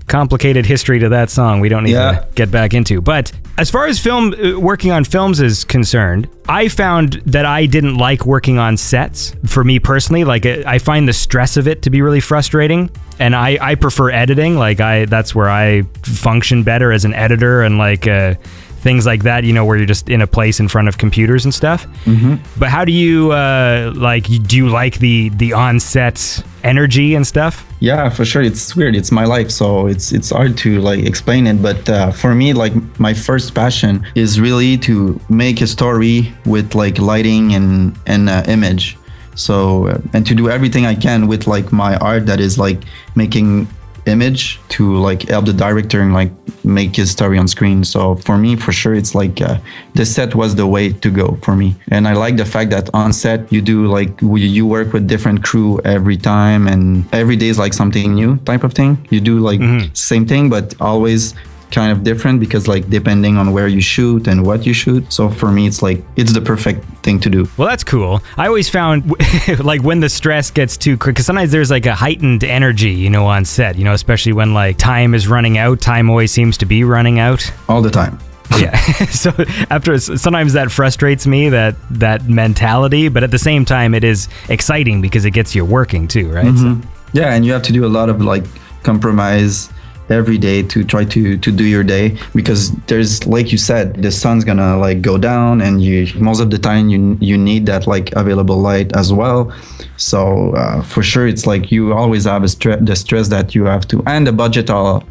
Complicated history to that song we don't need to get back into. But as far as working on films is concerned, I found that I didn't like working on sets. For me personally, like I find the stress of it to be really frustrating. And I prefer editing. Like that's where I function better as an editor and like things like that, you know, where you're just in a place in front of computers and stuff. Mm-hmm. But how do you do you like the on-set energy and stuff? Yeah, for sure. It's weird. It's my life, so it's hard to like explain it. But for me, like my first passion is really to make a story with like lighting and image. So and to do everything I can with like my art that is like making image to like help the director and like make his story on screen. So for me, for sure, it's like the set was the way to go for me. And I like the fact that on set you do like you work with different crew every time, and every day is like something new type of thing. You do like same thing, but always kind of different, because like depending on where you shoot and what you shoot. So for me, it's like it's the perfect thing to do. Well, that's cool. I always found like when the stress gets too quick, because sometimes there's like a heightened energy, you know, on set, you know, especially when like time is running out. Time always seems to be running out all the time. Yeah. So sometimes that frustrates me, that mentality, but at the same time it is exciting because it gets you working too, right? Mm-hmm. So. Yeah, and you have to do a lot of like compromise every day to try to do your day, because there's, like you said, the sun's gonna like go down, and you most of the time you need that like available light as well. So for sure, it's like you always have the stress that you have to, and the budget are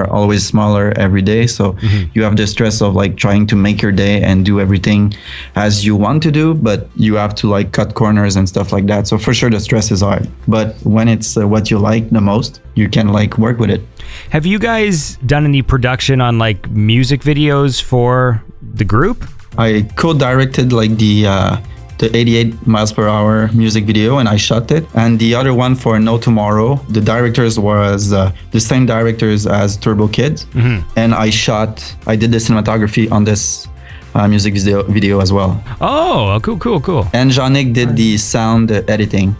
always smaller every day, so you have the stress of like trying to make your day and do everything as you want to do, but you have to like cut corners and stuff like that. So for sure the stress is hard, but when it's what you like the most, you can like work with it. Have you guys done any production on like music videos for the group? I co-directed like the 88 miles per hour music video, and I shot it. And the other one for No Tomorrow, the directors was the same directors as Turbo Kid. And I did the cinematography on this music video as well. Oh, cool. And Jean-Nic did the sound editing.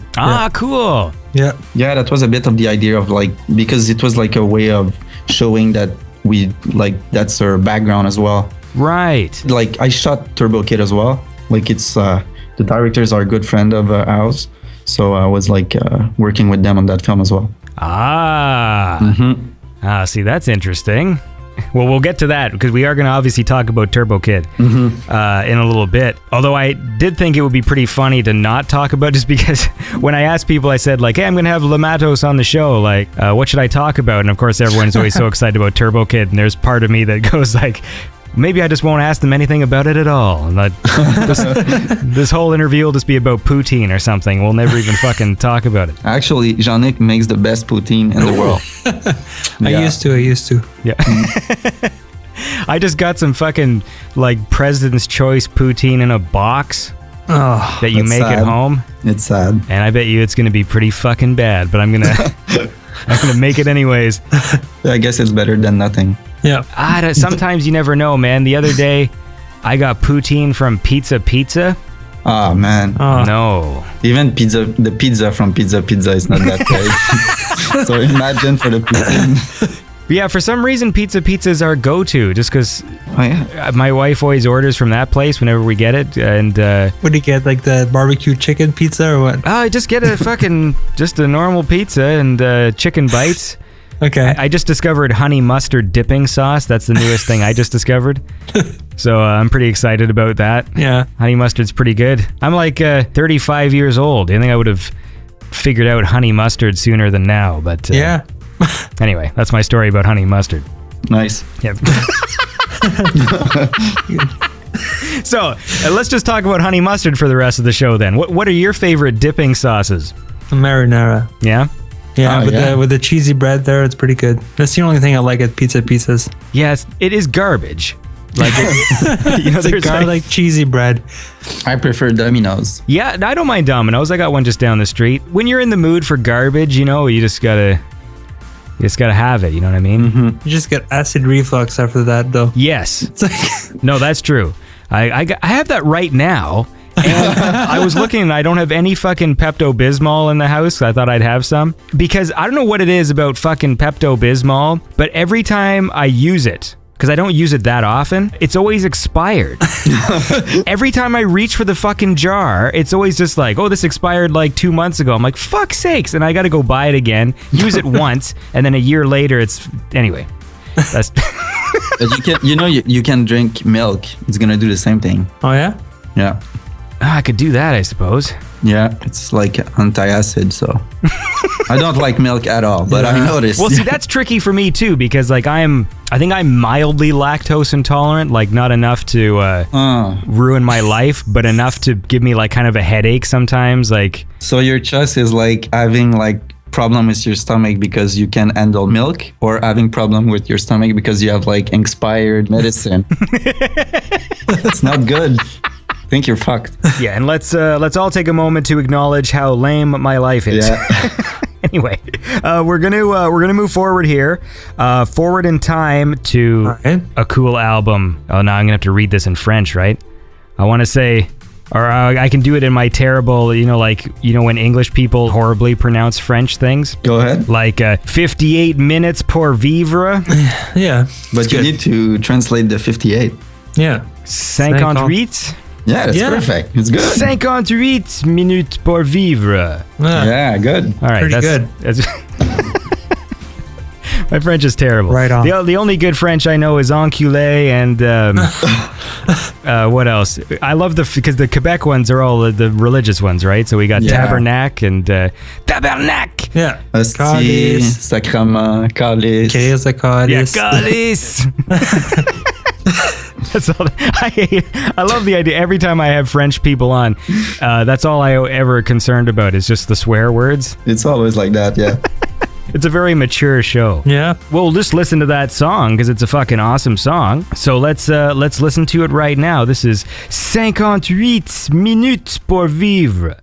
Cool. Yeah, that was a bit of the idea of like, because it was like a way of showing that we like, that's our background as well. Right. Like I shot Turbo Kid as well. Like it's the directors are a good friend of ours, so I was like working with them on that film as well. See, that's interesting. Well, we'll get to that, because we are going to obviously talk about Turbo Kid in a little bit. Although I did think it would be pretty funny to not talk about, just because when I asked people, I said like, hey, I'm going to have Matos on the show. Like, what should I talk about? And of course, everyone's always so excited about Turbo Kid. And there's part of me that goes like, maybe I just won't ask them anything about it at all. And this whole interview will just be about poutine or something. We'll never even fucking talk about it. Actually, Jean-Nic makes the best poutine in the world. I used to. Yeah. I just got some fucking like President's Choice poutine in a box that you make at home. It's sad. And I bet you it's going to be pretty fucking bad, but I'm going to make it anyways. I guess it's better than nothing. Yeah. Sometimes you never know, man. The other day, I got poutine from Pizza. Oh, man. No. Even the pizza from Pizza is not that great. So imagine for the poutine. Yeah, for some reason, Pizza is our go-to, just because my wife always orders from that place whenever we get it. And what do you get, like the barbecue chicken pizza or what? I just get just a normal pizza and chicken bites. Okay. I just discovered honey mustard dipping sauce. That's the newest thing I just discovered. So I'm pretty excited about that. Yeah. Honey mustard's pretty good. I'm like 35 years old. I think I would have figured out honey mustard sooner than now. But yeah. Anyway, that's my story about honey mustard. Nice. Yep. So let's just talk about honey mustard for the rest of the show then. What are your favorite dipping sauces? Marinara. Yeah? Yeah, with the cheesy bread there, it's pretty good. That's the only thing I like at Pizzas. Yeah, it is garbage. Like, it's like garlic cheesy bread. I prefer Domino's. Yeah, I don't mind Domino's. I got one just down the street. When you're in the mood for garbage, you just gotta have it. You know what I mean? You just get acid reflux after that, though. Yes. No, that's true. I have that right now. And I was looking and I don't have any fucking Pepto-Bismol in the house. I thought I'd have some. Because I don't know what it is about fucking Pepto-Bismol, but every time I use it, because I don't use it that often, it's always expired. Every time I reach for the fucking jar, it's always just like, oh, this expired like 2 months ago. I'm like, fuck's sakes. And I got to go buy it again, use it once, and then a year later, it's... Anyway, that's... But you can drink milk. It's gonna do the same thing. Oh yeah. Yeah. I could do that, I suppose. Yeah, it's like anti-acid, so I don't like milk at all, but I noticed. Well, see, that's tricky for me too, because like I think I'm mildly lactose intolerant, like not enough to ruin my life, but enough to give me like kind of a headache sometimes. Like, so your choice is like having like problem with your stomach because you can handle milk, or having problem with your stomach because you have like expired medicine. It's not good. I think you're fucked. Yeah, and let's all take a moment to acknowledge how lame my life is. Yeah. Anyway, we're gonna move forward here, forward in time to a cool album. Oh, now I'm gonna have to read this in French, right? I want to say, or I can do it in my terrible, when English people horribly pronounce French things. Go ahead. Like 58 minutes pour vivre. Yeah. But you need to translate the 58. Yeah. 58. Yeah, that's perfect. It's good. 58 minutes pour vivre. Yeah, good. All right, pretty good. My French is terrible. Right on. The only good French I know is enculé and what else? I love because the Quebec ones are all the religious ones, right? So we got tabernac and tabernac. Yeah. Hostie, sacrament, calice. Calice. Yeah, calice. That's all. I love the idea. Every time I have French people on, that's all I ever concerned about is just the swear words. It's always like that, yeah. It's a very mature show. Yeah. We'll just listen to that song because it's a fucking awesome song. So let's listen to it right now. This is 58 minutes pour vivre.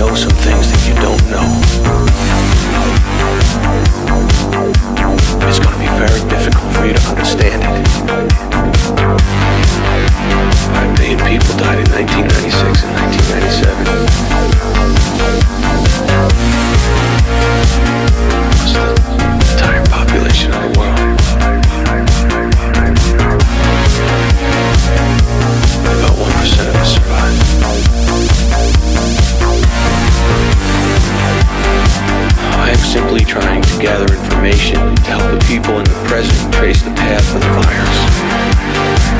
know some things that you don't know. It's going to be very difficult for you to understand it. 5 billion people died in 1996 and 1997. That's the entire population of the world. About 1% of us survived. I am simply trying to gather information to help the people in the present trace the path of the virus.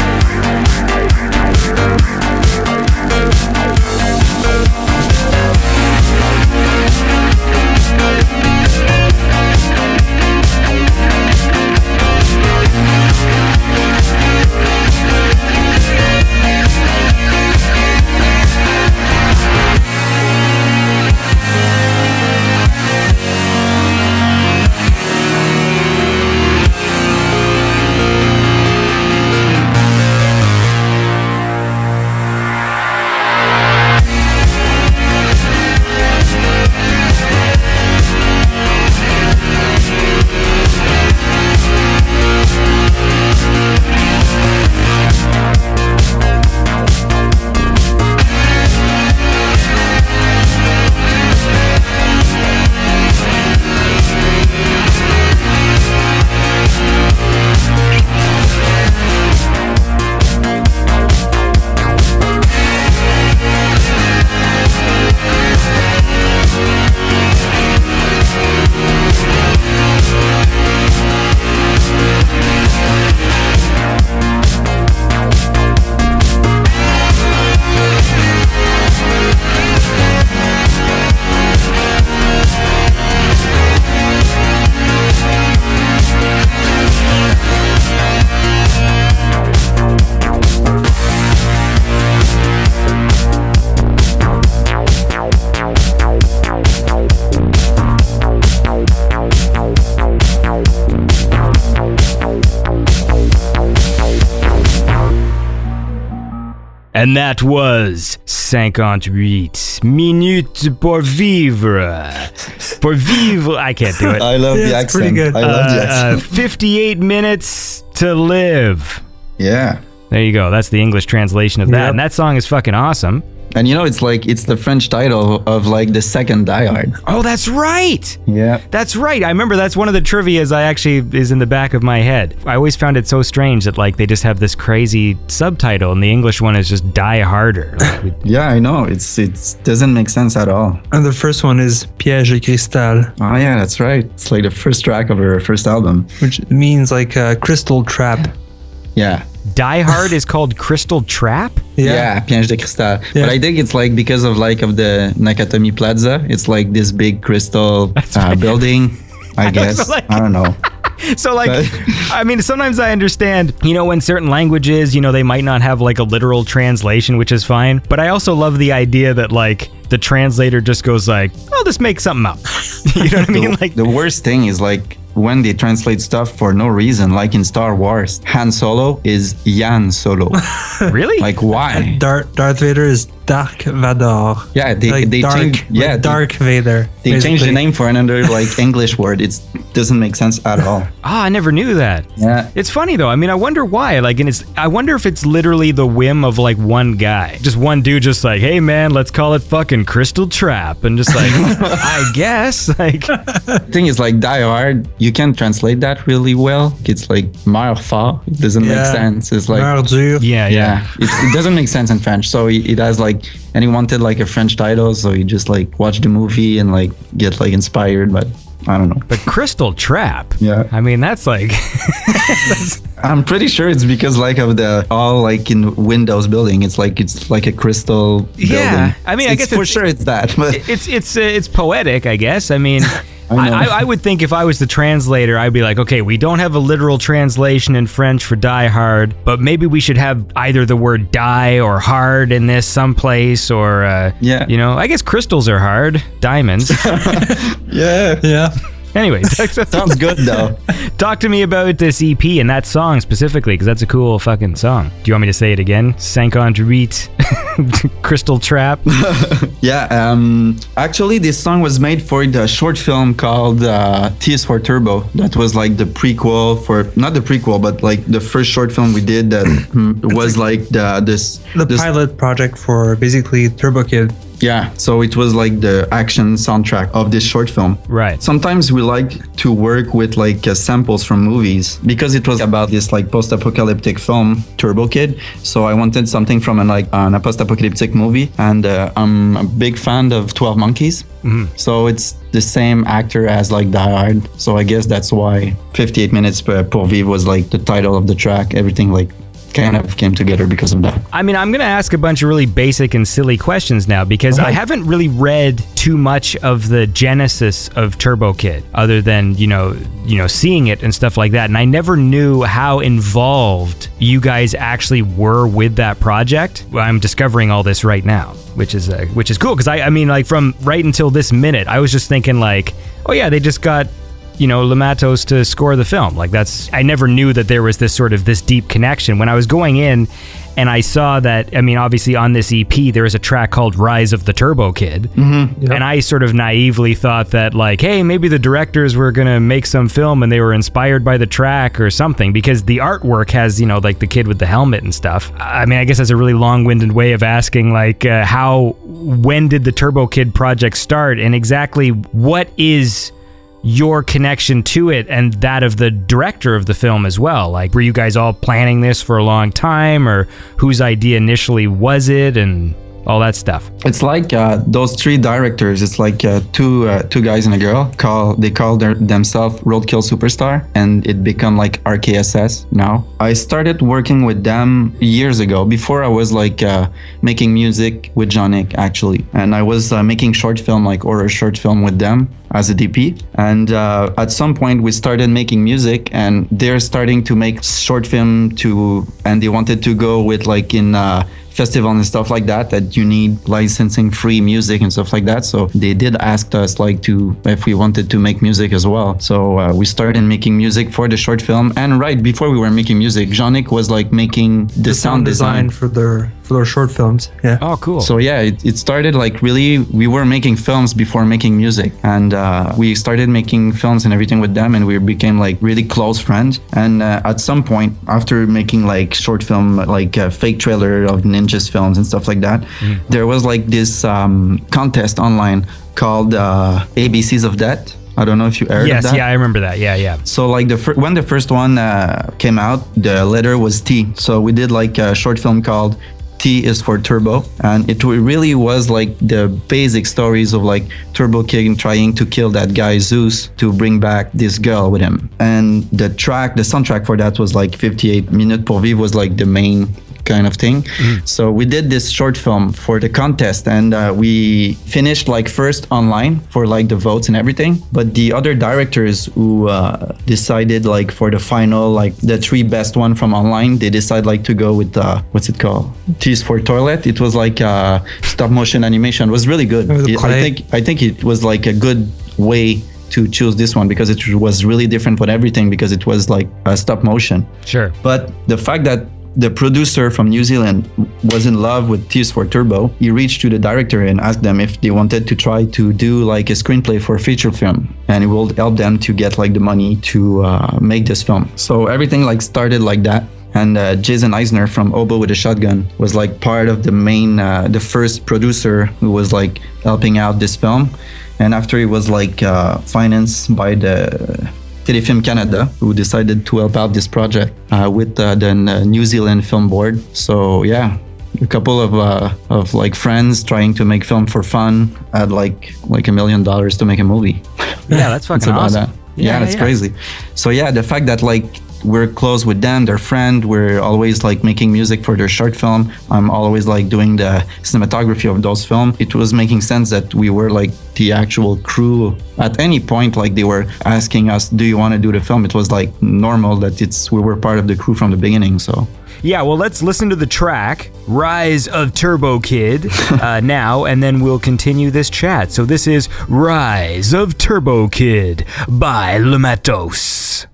And that was 58 minutes pour vivre. Pour vivre. I can't do it. I love the it's pretty accent. good. I love the accent. 58 minutes to live. Yeah. There you go. That's the English translation of that. Yep. And that song is fucking awesome. And you know, it's the French title of like the second Die Hard. Oh, that's right. Yeah. That's right. I remember that's one of the trivias I actually is in the back of my head. I always found it so strange that like they just have this crazy subtitle and the English one is just Die Harder. Like, Yeah, I know. It doesn't make sense at all. And the first one is Piège et Cristal, Oh yeah, that's right. It's like the first track of her first album. which means like a crystal trap. Yeah. Die Hard is called Crystal Trap? Yeah, Piège de Cristal. Yeah. But I think it's like because of the Nakatomi Plaza, it's like this big crystal building, I guess. like- I don't know. So like, I mean, sometimes I understand, you know, when certain languages, you know, they might not have like a literal translation, which is fine. But I also love the idea that like the translator just goes like, oh, just make something up. You know what I mean? Like The worst thing is like when they translate stuff for no reason, like in Star Wars, Han Solo is Yan Solo. really? Like why? Darth Vader is Dark Vador. Yeah, they dark, change. Yeah, like Dark Vader. they changed the basically. name for another like English word. It doesn't make sense at all. Ah, I never knew that. Yeah. It's funny though. I mean, I wonder why. Like, and I wonder if it's literally the whim of like one guy, just one dude, just like, hey man, let's call it fucking Crystal Trap, and just like, I guess, like, The thing is like Die Hard, you can't translate that really well. It's like Marfa. It doesn't make Yeah. sense. It's like Murdur. yeah. it doesn't make sense in French. So it has like, and he wanted like a French title, so you just like watch the movie and like get like inspired. But I don't know. But Crystal Trap. Yeah. I mean, that's like, I'm pretty sure it's because like of the all like in Windows building. It's like a crystal Yeah. building. I mean, I guess for it's- sure it's that. But it's poetic, I guess. I mean, I know. I would think if I was the translator, I'd be like, okay, we don't have a literal translation in French for Die Hard, but maybe we should have either the word die or hard in this someplace, or Yeah. you know, I guess crystals are hard, diamonds. yeah. Yeah. Anyway, Sounds good though. talk to me about this EP and that song specifically, because that's a cool fucking song. Do you want me to say it again? 58 Crystal Trap. Yeah, actually this song was made for the short film called T is for Turbo. That was like the prequel for, not the prequel, but like the first short film we did that was like this pilot project for basically Turbo Kid. Yeah, so it was like the action soundtrack of this short film. Right. Sometimes we like to work with like samples from movies because it was about this like post-apocalyptic film, Turbo Kid. So I wanted something from a post-apocalyptic movie, and I'm a big fan of 12 Monkeys. So it's the same actor as like Die Hard. So I guess that's why 58 Minutes pour vivre was like the title of the track. Everything like kind of came together because of that. I mean, I'm going to ask a bunch of really basic and silly questions now because I haven't really read too much of the genesis of Turbo Kid other than, you know, seeing it and stuff like that. And I never knew how involved you guys actually were with that project. Well, I'm discovering all this right now, which is cool. Cause I mean, like from right until this minute, I was just thinking like, oh yeah, they just got, Matos to score the film. Like I never knew that there was this deep connection. When I was going in and I saw that, I mean, obviously on this EP, there is a track called Rise of the Turbo Kid. Mm-hmm. Yep. And I sort of naively thought that like, hey, maybe the directors were going to make some film and they were inspired by the track or something, because the artwork has, like the kid with the helmet and stuff. I mean, I guess that's a really long-winded way of asking like when did the Turbo Kid project start, and exactly what is your connection to it and that of the director of the film as well? Like, were you guys all planning this for a long time, or whose idea initially was it, and all that stuff? It's like those three directors. It's like two guys and a girl. They call themselves Roadkill Superstar, and it become like RKSS now. I started working with them years ago. Before I was like making music with Jonic actually, and I was making short film, like horror short film with them as a DP. And at some point we started making music, and they're starting to make short film too, and they wanted to go with like in festival and stuff like that you need licensing free music and stuff like that. So they did ask us like if we wanted to make music as well. So we started making music for the short film, and right before we were making music, Jonic was like making the sound design for their short films. Yeah. Oh, cool. So yeah, it started like really, we were making films before making music, and we started making films and everything with them, and we became like really close friends. And at some point after making like short film, like a fake trailer of Ninja's films and stuff like that, there was like this contest online called ABCs of Death. I don't know if you heard of that. Yes, yeah, I remember that. Yeah. So like when the first one came out, the letter was T. So we did like a short film called T is for Turbo, and it really was like the basic stories of like Turbo Kid trying to kill that guy Zeus to bring back this girl with him. And the soundtrack for that was like 58 Minutes pour vivre was like the main kind of thing. So we did this short film for the contest, and we finished like first online for like the votes and everything. But the other directors who decided like for the final, like the three best one from online, they decided like to go with what's it called? T's for Toilet. It was like stop motion animation. It was really good. I think it was like a good way to choose this one because it was really different with everything, because it was like stop motion. Sure. But the fact that the producer from New Zealand was in love with Tears for Turbo, he reached to the director and asked them if they wanted to try to do like a screenplay for a feature film, and it will help them to get like the money to make this film. So everything like started like that. And Jason Eisner from Oboe with a Shotgun was like part of the main, the first producer who was like helping out this film. And after he was like financed by the Telefilm Canada, who decided to help out this project with the New Zealand Film Board. So yeah, a couple of like friends trying to make film for fun had like $1 million to make a movie. Yeah, that's fucking awesome. Yeah, that's crazy. So yeah, the fact that like we're close with them, their friend. We're always like making music for their short film. I'm always like doing the cinematography of those films. It was making sense that we were like the actual crew. At any point, like they were asking us, do you want to do the film? It was like normal that we were part of the crew from the beginning. So Yeah, well, let's listen to the track, Rise of Turbo Kid, now, and then we'll continue this chat. So this is Rise of Turbo Kid by Matos.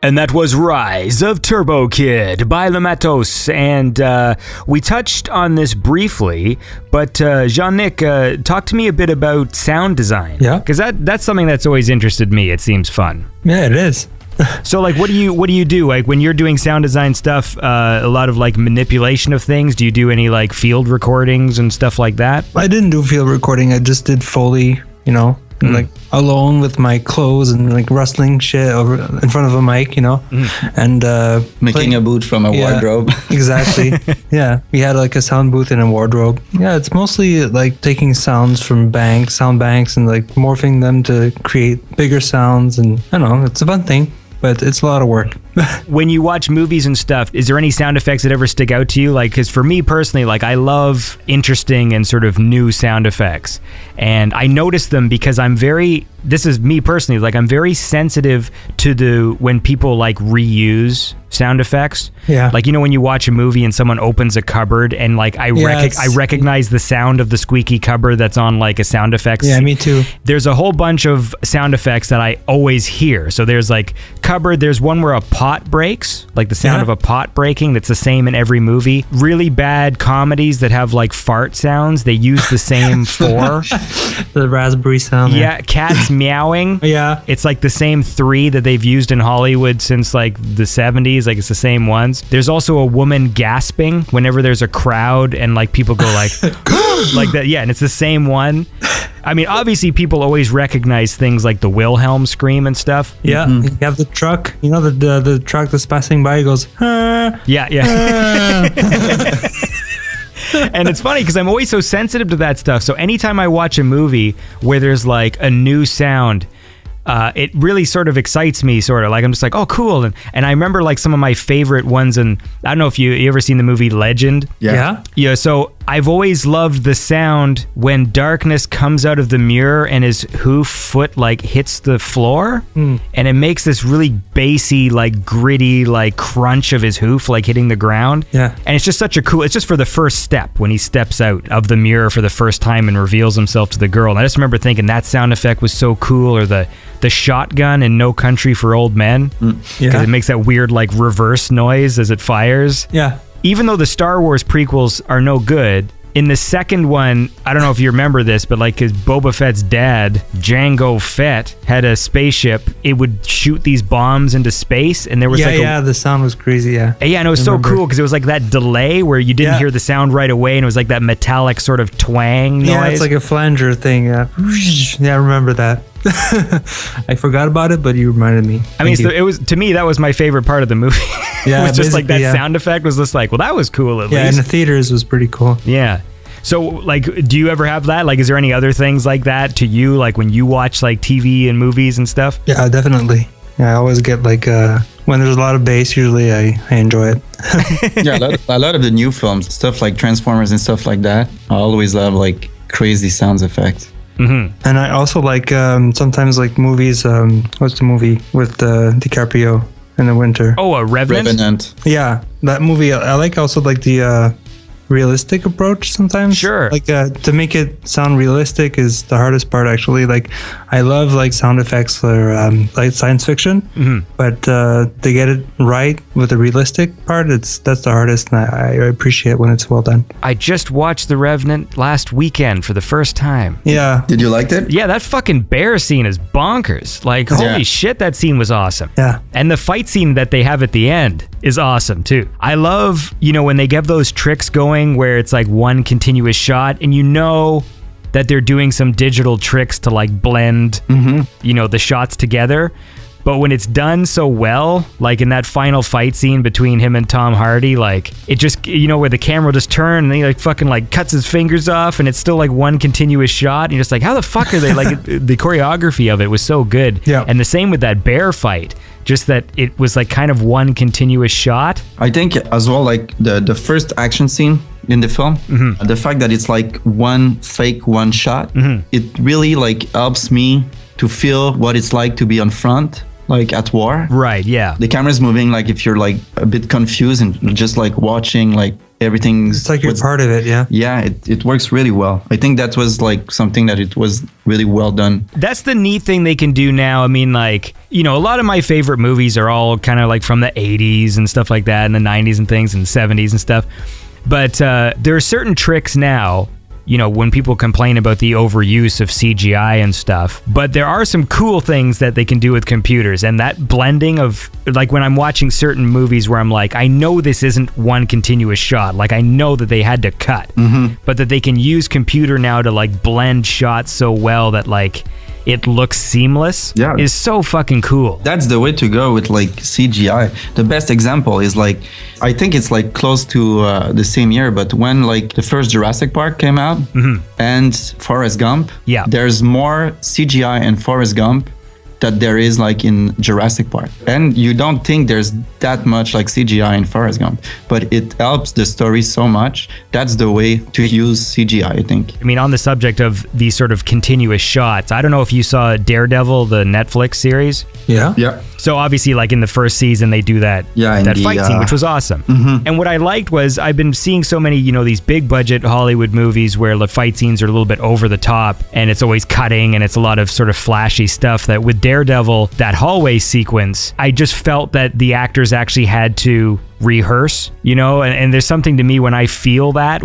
And that was Rise of Turbo Kid by Matos. And we touched on this briefly, but Jean-Nic, talk to me a bit about sound design. Yeah. Because that's something that's always interested me. It seems fun. Yeah, it is. So like, what do you do? Like when you're doing sound design stuff, a lot of like manipulation of things. Do you do any like field recordings and stuff like that? I didn't do field recording. I just did Foley, like alone with my clothes and like rustling shit over in front of a mic, and Making a boot from a wardrobe. Exactly. Yeah, we had like a sound booth and a wardrobe. Yeah, it's mostly like taking sounds from sound banks, and like morphing them to create bigger sounds. And I don't know, it's a fun thing, but it's a lot of work. When you watch movies and stuff, is there any sound effects that ever stick out to you? Like, because for me personally, like I love interesting and sort of new sound effects, and I notice them because this is me personally, like I'm very sensitive to when people like reuse sound effects. Yeah. Like, when you watch a movie and someone opens a cupboard and like I recognize the sound of the squeaky cupboard that's on like a sound effects. Yeah, me too. There's a whole bunch of sound effects that I always hear. So there's like cupboard, there's one where a pot breaks, like the sound of a pot breaking, that's the same in every movie. Really bad comedies that have like fart sounds, they use the same four. The raspberry sound. Yeah, cats meowing. Yeah. It's like the same three that they've used in Hollywood since like the 70s. Like it's the same ones. There's also a woman gasping whenever there's a crowd and like people go like like that. Yeah, and it's the same one. I mean, obviously people always recognize things like the Wilhelm scream and stuff. Yeah. You have the truck, the truck that's passing by goes, Yeah. And it's funny because I'm always so sensitive to that stuff. So anytime I watch a movie where there's like a new sound, it really sort of excites me, sort of like I'm just like, oh, cool. And I remember like some of my favorite ones, and I don't know if you ever seen the movie Legend. Yeah. So I've always loved the sound when darkness comes out of the mirror and his foot like hits the floor, and it makes this really bassy, like gritty, like crunch of his hoof like hitting the ground. Yeah. And it's just such a cool, it's just for the first step when he steps out of the mirror for the first time and reveals himself to the girl. And I just remember thinking that sound effect was so cool, or the shotgun in No Country for Old Men, because it makes that weird like reverse noise as it fires. Yeah. Even though the Star Wars prequels are no good, in the second one, I don't know if you remember this, but like his Boba Fett's dad, Jango Fett, had a spaceship. It would shoot these bombs into space, and there was the sound was crazy. Yeah, and it was so cool because it was like that delay where you didn't hear the sound right away, and it was like that metallic sort of twang noise. Yeah, it's like a flanger thing. Yeah, I remember that. I forgot about it, but you reminded me. I mean, so it was, to me, that was my favorite part of the movie. Yeah, it was just like that sound effect was just like, well, that was cool at least. Yeah, in the theaters was pretty cool. Yeah. So, like, do you ever have that? Like, is there any other things like that to you, like when you watch like TV and movies and stuff? Yeah, definitely. Yeah, I always get like when there's a lot of bass. Usually, I enjoy it. Yeah, a lot of the new films, stuff like Transformers and stuff like that. I always love like crazy sound effects. Mm-hmm. And I also like sometimes like movies. What's the movie with DiCaprio in the winter? Oh, a Revenant. Yeah, that movie. I like also like the realistic approach sometimes. Sure. Like to make it sound realistic is the hardest part actually. Like I love like sound effects for like science fiction, but to get it right with the realistic part, that's the hardest, and I appreciate when it's well done. I just watched The Revenant last weekend for the first time. Yeah. Did you like it? Yeah, that fucking bear scene is bonkers. Like, holy shit, that scene was awesome. Yeah. And the fight scene that they have at the end is awesome too. I love, when they get those tricks going where it's like one continuous shot and that they're doing some digital tricks to like blend, the shots together. But when it's done so well, like in that final fight scene between him and Tom Hardy, like it just, where the camera just turns and he like fucking like cuts his fingers off and it's still like one continuous shot. And you're just like, how the fuck are they like, the choreography of it was so good. Yeah. And the same with that bear fight, just that it was like kind of one continuous shot. I think as well, like the first action scene in the film, the fact that it's like one shot, it really like helps me to feel what it's like to be on front, like at war. Right, yeah. The camera's moving, like if you're like a bit confused and just like watching like everything's It's like you're part of it, yeah. Yeah, it works really well. I think that was like something that it was really well done. That's the neat thing they can do now. I mean, like, you know, a lot of my favorite movies are all kind of like from the 80s and stuff like that, and the 90s and things, and the 70s and stuff. But there are certain tricks now, you know, when people complain about the overuse of CGI and stuff. But there are some cool things that they can do with computers, and that blending of, like, when I'm watching certain movies where I'm like, I know this isn't one continuous shot, like I know that they had to cut, but that they can use computer now to like blend shots so well that like it looks seamless, is so fucking cool. That's the way to go with like CGI. The best example is like, I think it's like close to the same year, but when like the first Jurassic Park came out and Forrest Gump, there's more CGI in Forrest Gump that there is like in Jurassic Park. And you don't think there's that much like CGI in Forrest Gump, but it helps the story so much. That's the way to use CGI, I think. I mean, on the subject of these sort of continuous shots, I don't know if you saw Daredevil, the Netflix series. Yeah. So obviously, like in the first season, they do that that fight scene, which was awesome. And what I liked was I've been seeing so many, you know, these big budget Hollywood movies where the fight scenes are a little bit over the top, and it's always cutting, and it's a lot of sort of flashy stuff. That with Daredevil, that hallway sequence, I just felt that the actors actually had to rehearse, you know, and there's something to me when I feel that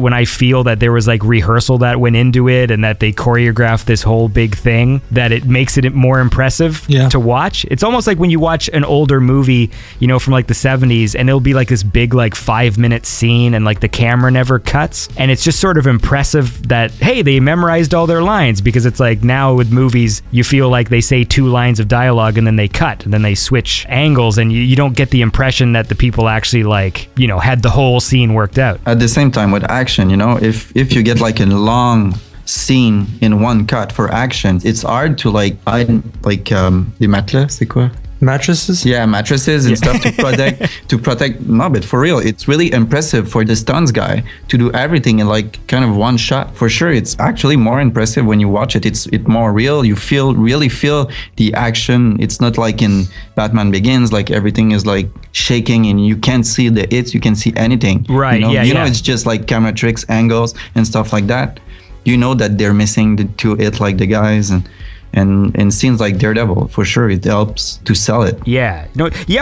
there was like rehearsal that went into it, and that they choreographed this whole big thing, that it makes it more impressive to watch. It's almost like when you watch an older movie, you know, from like the 70s, and it'll be like this big like 5-minute scene, and like the camera never cuts, and it's just sort of impressive that, hey, they memorized all their lines, because it's like now with movies you feel like they say 2 lines of dialogue and then they cut and then they switch angles, and you don't get the impression that the people actually like, you know, had the whole scene worked out. At the same time with action, you know, if you get like a long scene in one cut for action, it's hard to like des matelas, c'est quoi? Mattresses? Yeah, mattresses and stuff to protect. No, but for real, it's really impressive for the stunts guy to do everything in like kind of one shot. For sure, it's actually more impressive when you watch it. It's more real. You really feel the action. It's not like in Batman Begins, like everything is like shaking and you can't see the hits. You can see anything. Right. You know, it's just like camera tricks, angles, and stuff like that. You know that they're missing the 2 hit like the guys and scenes like Daredevil, for sure, it helps to sell it. Yeah,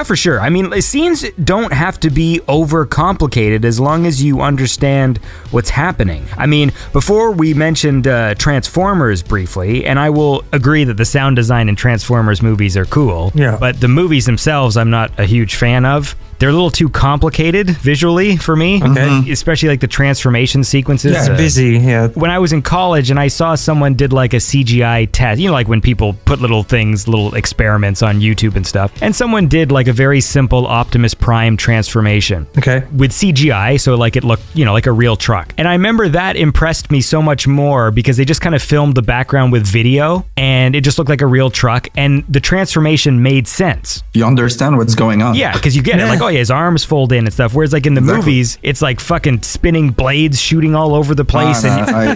for sure. I mean, scenes don't have to be over complicated as long as you understand what's happening. I mean, before we mentioned Transformers briefly, and I will agree that the sound design in Transformers movies are cool. Yeah. But the movies themselves, I'm not a huge fan of. They're a little too complicated visually for me. Okay. Especially like the transformation sequences. Yeah, busy. Yeah. When I was in college and I saw someone did like a CGI test, you know, like when people put little experiments on YouTube and stuff, and someone did like a very simple Optimus Prime transformation. Okay. With CGI, so like it looked, you know, like a real truck. And I remember that impressed me so much more because they just kind of filmed the background with video and it just looked like a real truck and the transformation made sense. You understand what's going on. Yeah, because you get it. Like, oh yeah, his arms fold in and stuff. Whereas like in the movies, it's like fucking spinning blades shooting all over the place. I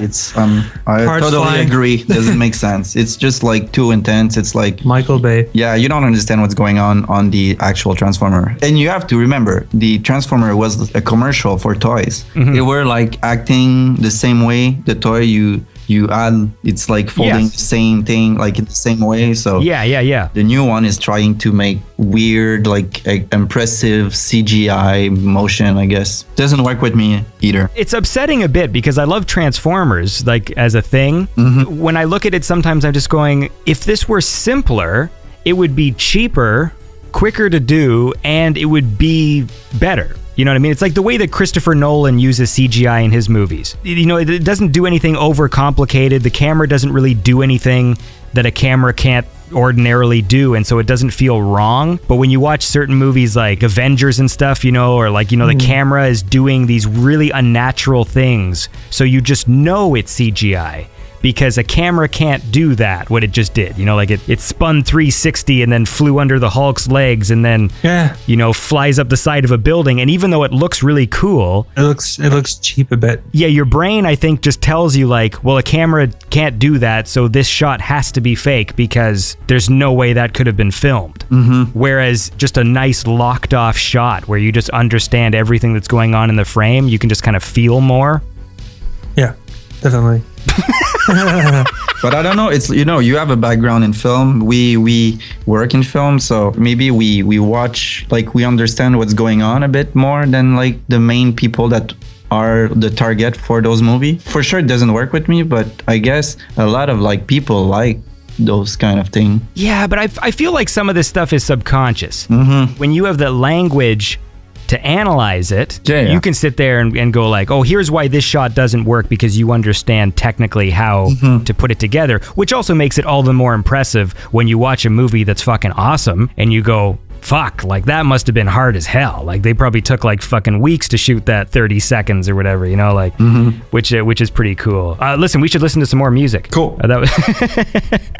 totally agree. Doesn't make sense. It's just like too intense. It's like Michael Bay. Yeah, you don't understand what's going on the actual Transformer. And you have to remember, the Transformer was a commercial for toys. They were like acting the same way. The toy you add, it's like folding the same thing, like in the same way. So yeah. The new one is trying to make weird, like impressive CGI motion, I guess. Doesn't work with me either. It's upsetting a bit because I love Transformers, like as a thing. When I look at it, sometimes I'm just going, if this were simpler, it would be cheaper, quicker to do, and it would be better. You know what I mean? It's like the way that Christopher Nolan uses CGI in his movies. You know, it doesn't do anything overcomplicated. The camera doesn't really do anything that a camera can't ordinarily do, and so it doesn't feel wrong. But when you watch certain movies like Avengers and stuff, you know, or like, you know, the camera is doing these really unnatural things, so you just know it's CGI because a camera can't do that, what it just did. You know, like it spun 360 and then flew under the Hulk's legs and then, you know, flies up the side of a building. And even though it looks really cool, it looks cheap a bit. Yeah, your brain, I think, just tells you like, well, a camera can't do that, so this shot has to be fake because there's no way that could have been filmed. Whereas just a nice locked off shot where you just understand everything that's going on in the frame, you can just kind of feel more. Yeah, definitely. But I don't know, it's, you know, you have a background in film, we work in film, so maybe we watch, like, we understand what's going on a bit more than like the main people that are the target for those movies. For sure it doesn't work with me, but I guess a lot of like people like those kind of thing. Yeah, but I feel like some of this stuff is subconscious. When you have the language to analyze it, you can sit there and go like, oh, here's why this shot doesn't work, because you understand technically how to put it together, which also makes it all the more impressive when you watch a movie that's fucking awesome and you go, fuck, like that must have been hard as hell. Like they probably took like fucking weeks to shoot that 30 seconds or whatever, you know, like, which is pretty cool. Listen, we should listen to some more music. Cool.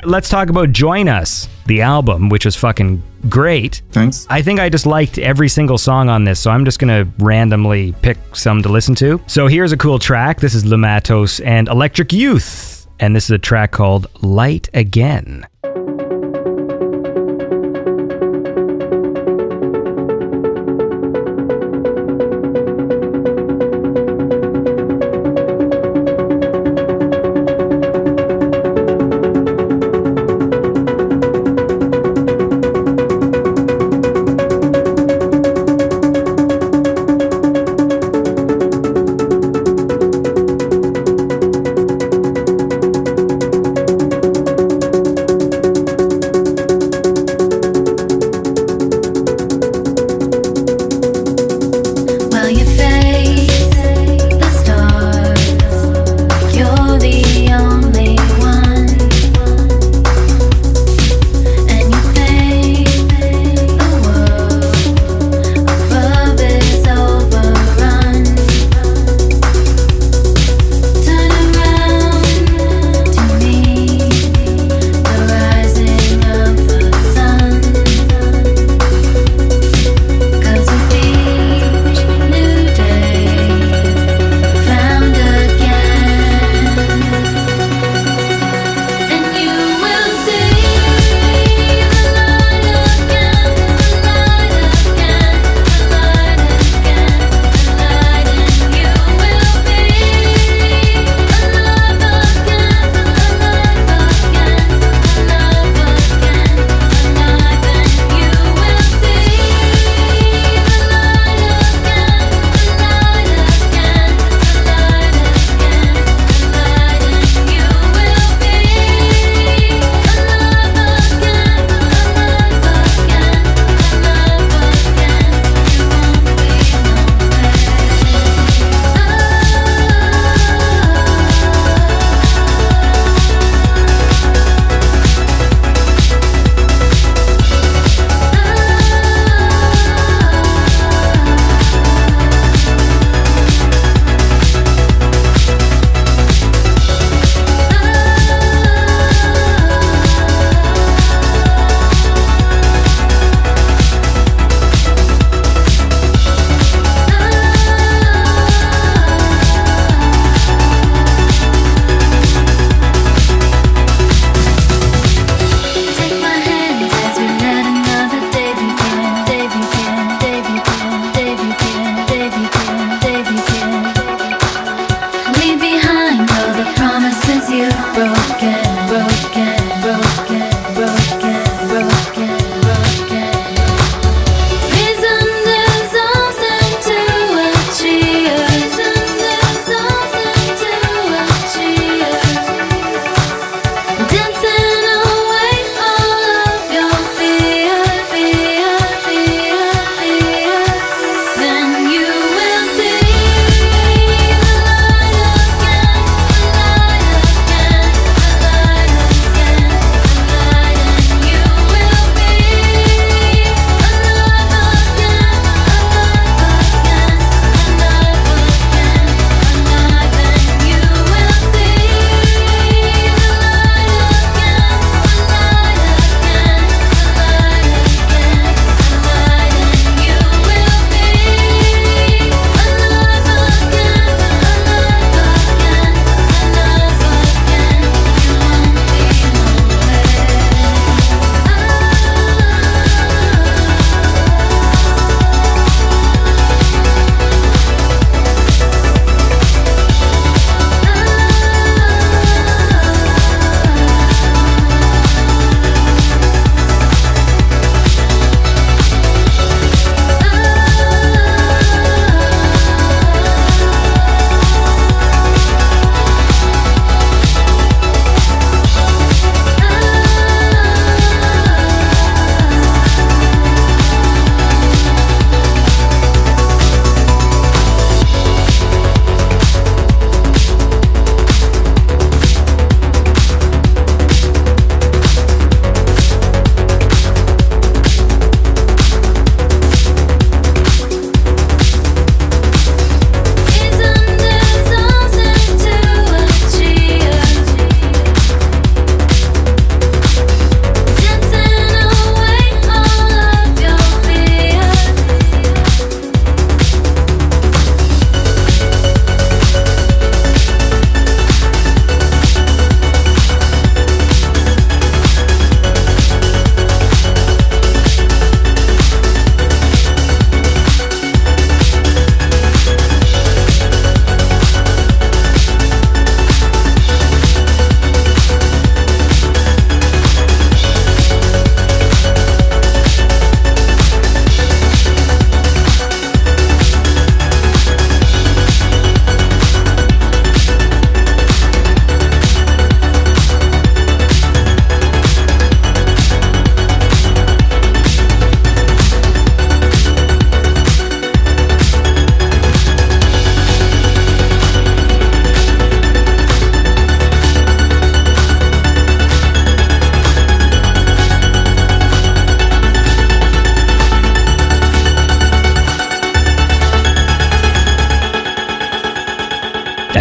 Let's talk about Join Us, the album, which was fucking great. Thanks. I think I just liked every single song on this, so I'm just gonna randomly pick some to listen to. So here's a cool track. This is Matos and Electric Youth, and this is a track called Light Again.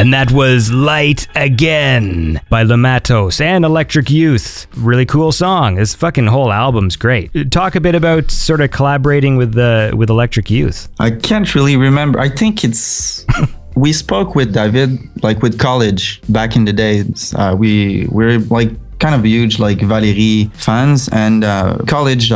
And that was Light Again by Matos and Electric Youth. Really cool song. This fucking whole album's great. Talk a bit about sort of collaborating with Electric Youth. I can't really remember. I think it's... We spoke with David, like with college back in the days. We're like kind of huge like Valérie fans, and college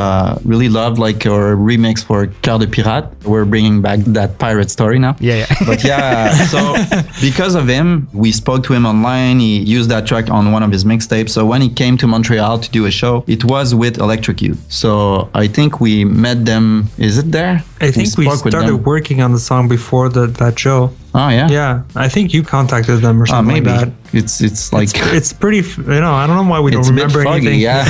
really loved like our remix for Cœur de Pirate. We're bringing back that pirate story now. Yeah. But yeah, so because of him, we spoke to him online. He used that track on one of his mixtapes. So when he came to Montreal to do a show, it was with Electric Youth. So I think we met them. Is it there? I think we spoke with started them. working on the song before that show. Oh yeah. Yeah, I think you contacted them or something Maybe like that. it's like It's pretty, I don't know why we don't it's a bit remember foggy, anything. yeah.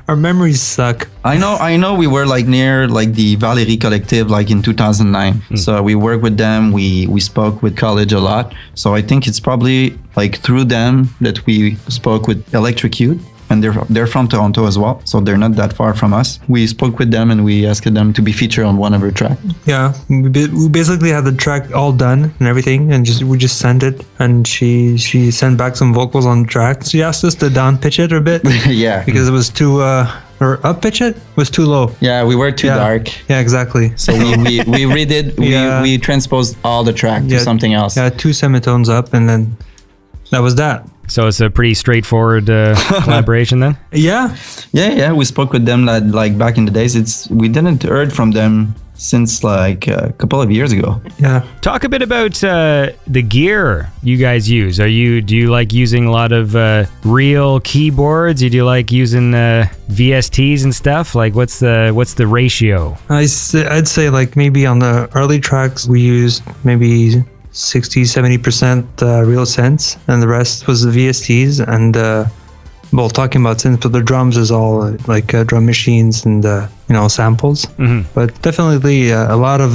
Our memories suck. I know we were like near like the Valérie Collective like in 2009. So we worked with them. We spoke with college a lot. So I think it's probably like through them that we spoke with Electric Youth. And they're from Toronto as well, so they're not that far from us. We spoke with them and we asked them to be featured on one of our tracks. Yeah, we basically had the track all done and everything, and we just sent it, and she sent back some vocals on the track. She asked us to down pitch it a bit Yeah. because it was too or up pitch it was too low. Yeah, we were too dark. Yeah, exactly. So we redid, we transposed all the track to something else. Yeah, 2 semitones up, and then that was that. So it's a pretty straightforward collaboration then? Yeah. Yeah, we spoke with them like back in the days. We didn't heard from them since like a couple of years ago. Yeah. Talk a bit about the gear you guys use. Do you like using a lot of real keyboards? Do you like using VSTs and stuff? Like what's the ratio? I'd say like maybe on the early tracks we used maybe 60-70% real synths, and the rest was the VSTs. And talking about synths, but the drums is all like drum machines and samples. Mm-hmm. But definitely a lot of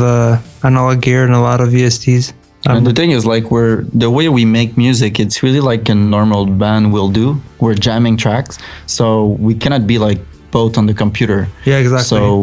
analog gear and a lot of VSTs. And the thing is, like, the way we make music, it's really like a normal band will do. We're jamming tracks, so we cannot be like both on the computer. Yeah, exactly. So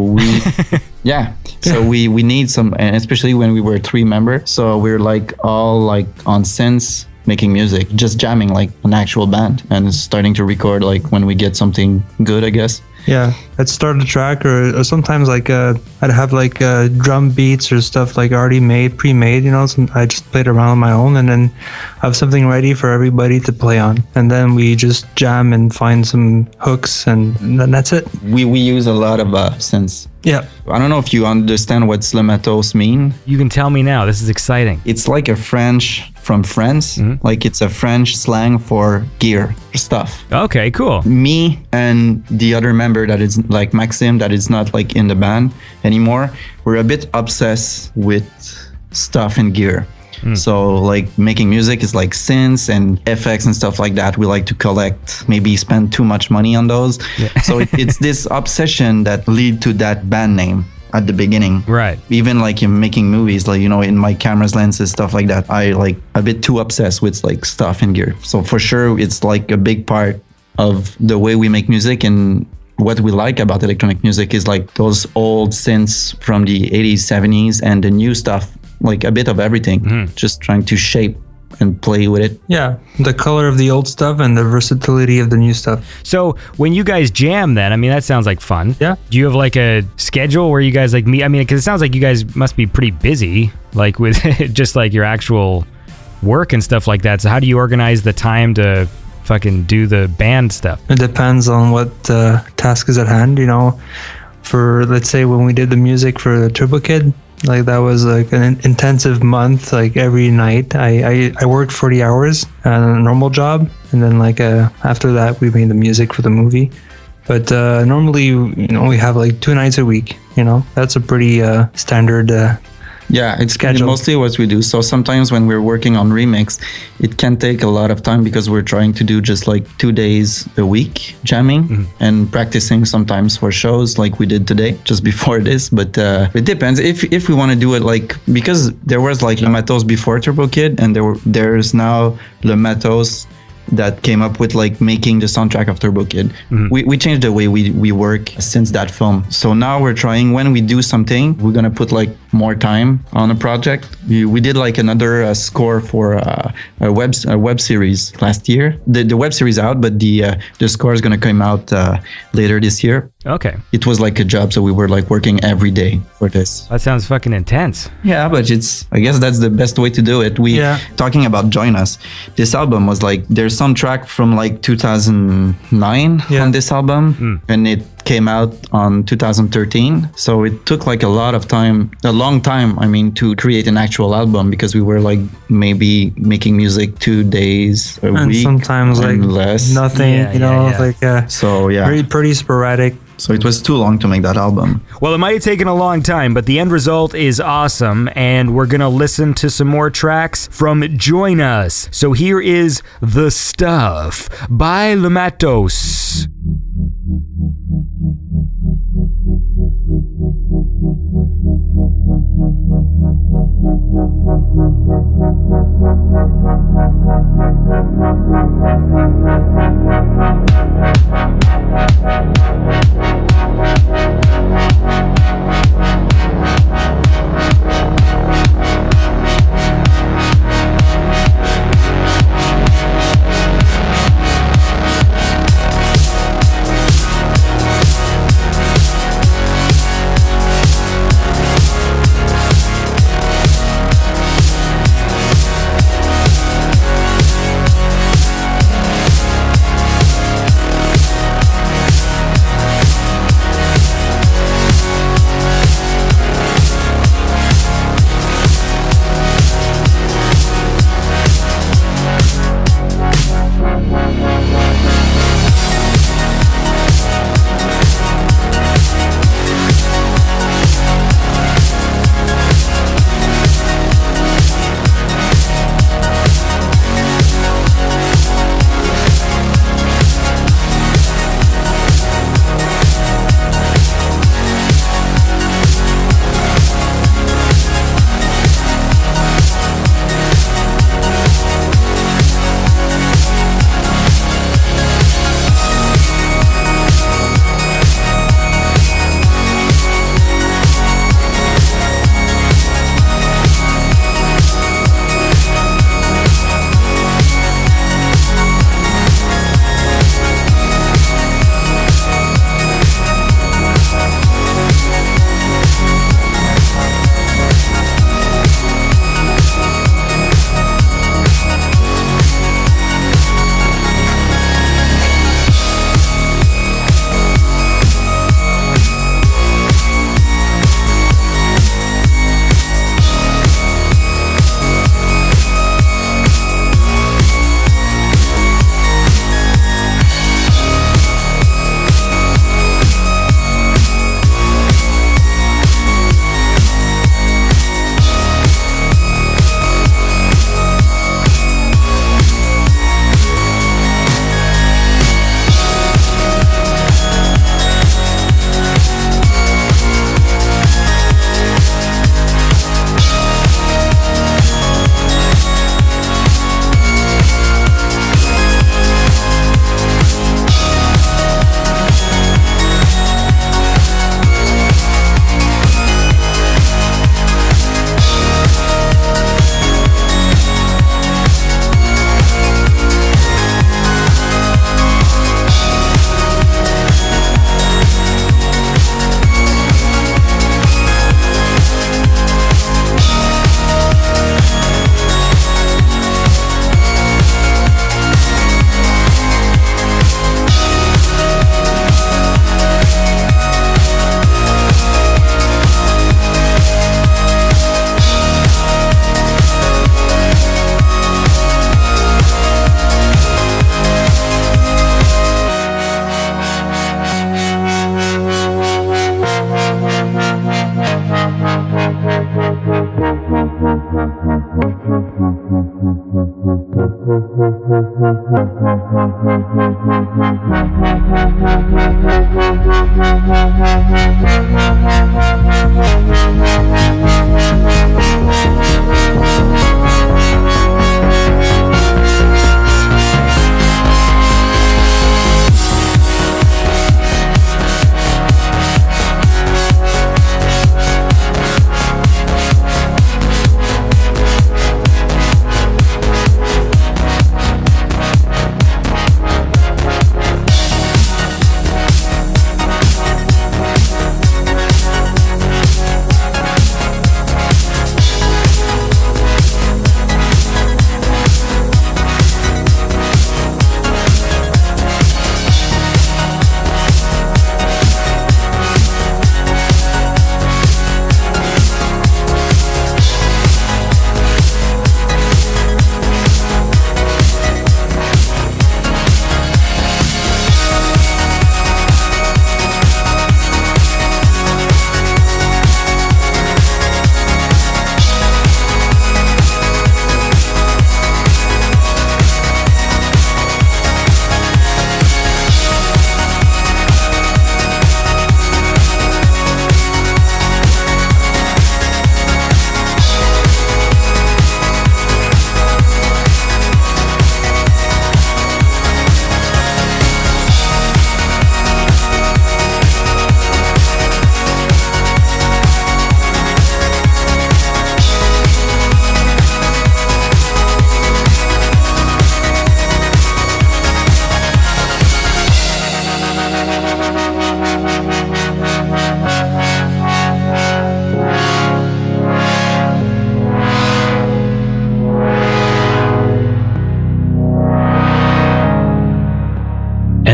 we need some, and especially when we were 3 members. So we're like all like on synths making music, just jamming like an actual band, and starting to record like when we get something good, I guess. Yeah, I'd start a track, or sometimes like I'd have like drum beats or stuff like already pre-made, I just played around on my own, and then have something ready for everybody to play on, and then we just jam and find some hooks, and then that's it. We use a lot of synths. Yeah. I don't know if you understand what Matos mean. You can tell me now. This is exciting. It's like a French from France. Mm-hmm. Like it's a French slang for gear stuff. Okay, cool. Me and the other member that is like Maxime, that is not like in the band anymore, we're a bit obsessed with stuff and gear. So like making music is like synths and effects and stuff like that. We like to collect, maybe spend too much money on those. Yeah. So it's this obsession that lead to that band name at the beginning. Right. Even like in making movies, like, in my camera's lenses, stuff like that, I like a bit too obsessed with like stuff and gear. So for sure, it's like a big part of the way we make music. And what we like about electronic music is like those old synths from the 80s, 70s, and the new stuff, like a bit of everything, just trying to shape and play with it. Yeah, the color of the old stuff and the versatility of the new stuff. So when you guys jam then, I mean, that sounds like fun. Yeah. Do you have like a schedule where you guys like meet? I mean, because it sounds like you guys must be pretty busy, like with just like your actual work and stuff like that. So how do you organize the time to fucking do the band stuff? It depends on what task is at hand, For, let's say, when we did the music for the Turbo Kid, like that was like an intensive month. Like every night I worked 40 hours on a normal job, and then like after that we made the music for the movie. But normally we have like 2 nights a week. That's a pretty standard Yeah, it's schedule. Mostly what we do. So sometimes when we're working on remix, it can take a lot of time because we're trying to do just like 2 days a week jamming and practicing sometimes for shows like we did today, just before this. But it depends if we want to do it like, because there was like Le Matos before Turbo Kid, and there's now Le Matos that came up with like making the soundtrack of Turbo Kid. We changed the way we work since that film. So now we're trying, when we do something, we're gonna put like more time on a project. We did like another score for a web series last year. The web series out, but the score is gonna come out later this year. Okay. It was like a job, so we were like working every day for this. That sounds fucking intense. Yeah, but I guess that's the best way to do it. Talking about Join Us, this album was like their soundtrack from like 2009 on this album, and it came out on 2013. So it took like a long time, I mean, to create an actual album, because we were like maybe making music 2 days a and week. Sometimes like less. nothing, So yeah. Pretty sporadic. So it was too long to make that album. Well, it might have taken a long time, but the end result is awesome, and we're gonna listen to some more tracks from Join Us. So here is The Stuff by Matos.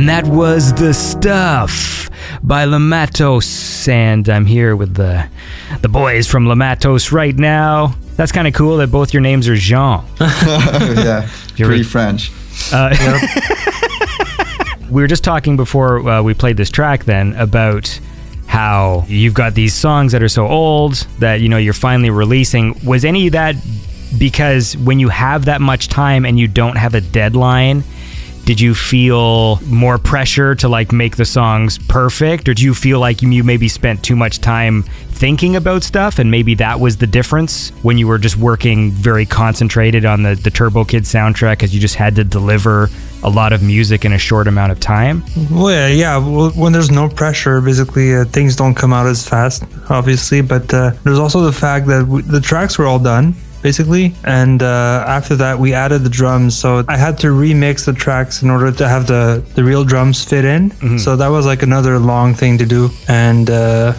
And that was The Stuff by Matos. And I'm here with the boys from Matos right now. That's kind of cool that both your names are Jean. Yeah, pretty French. We were just talking before we played this track then about how you've got these songs that are so old that, you know, you're finally releasing. Was any of that because when you have that much time and you don't have a deadline, did you feel more pressure to like make the songs perfect, or do you feel like you maybe spent too much time thinking about stuff and maybe that was the difference when you were just working very concentrated on the Turbo Kid soundtrack because you just had to deliver a lot of music in a short amount of time? Well, yeah. Well, when there's no pressure, basically things don't come out as fast, obviously. But there's also the fact that the tracks were all done, basically, and after that we added the drums, so I had to remix the tracks in order to have the real drums fit in. So that was like another long thing to do, and I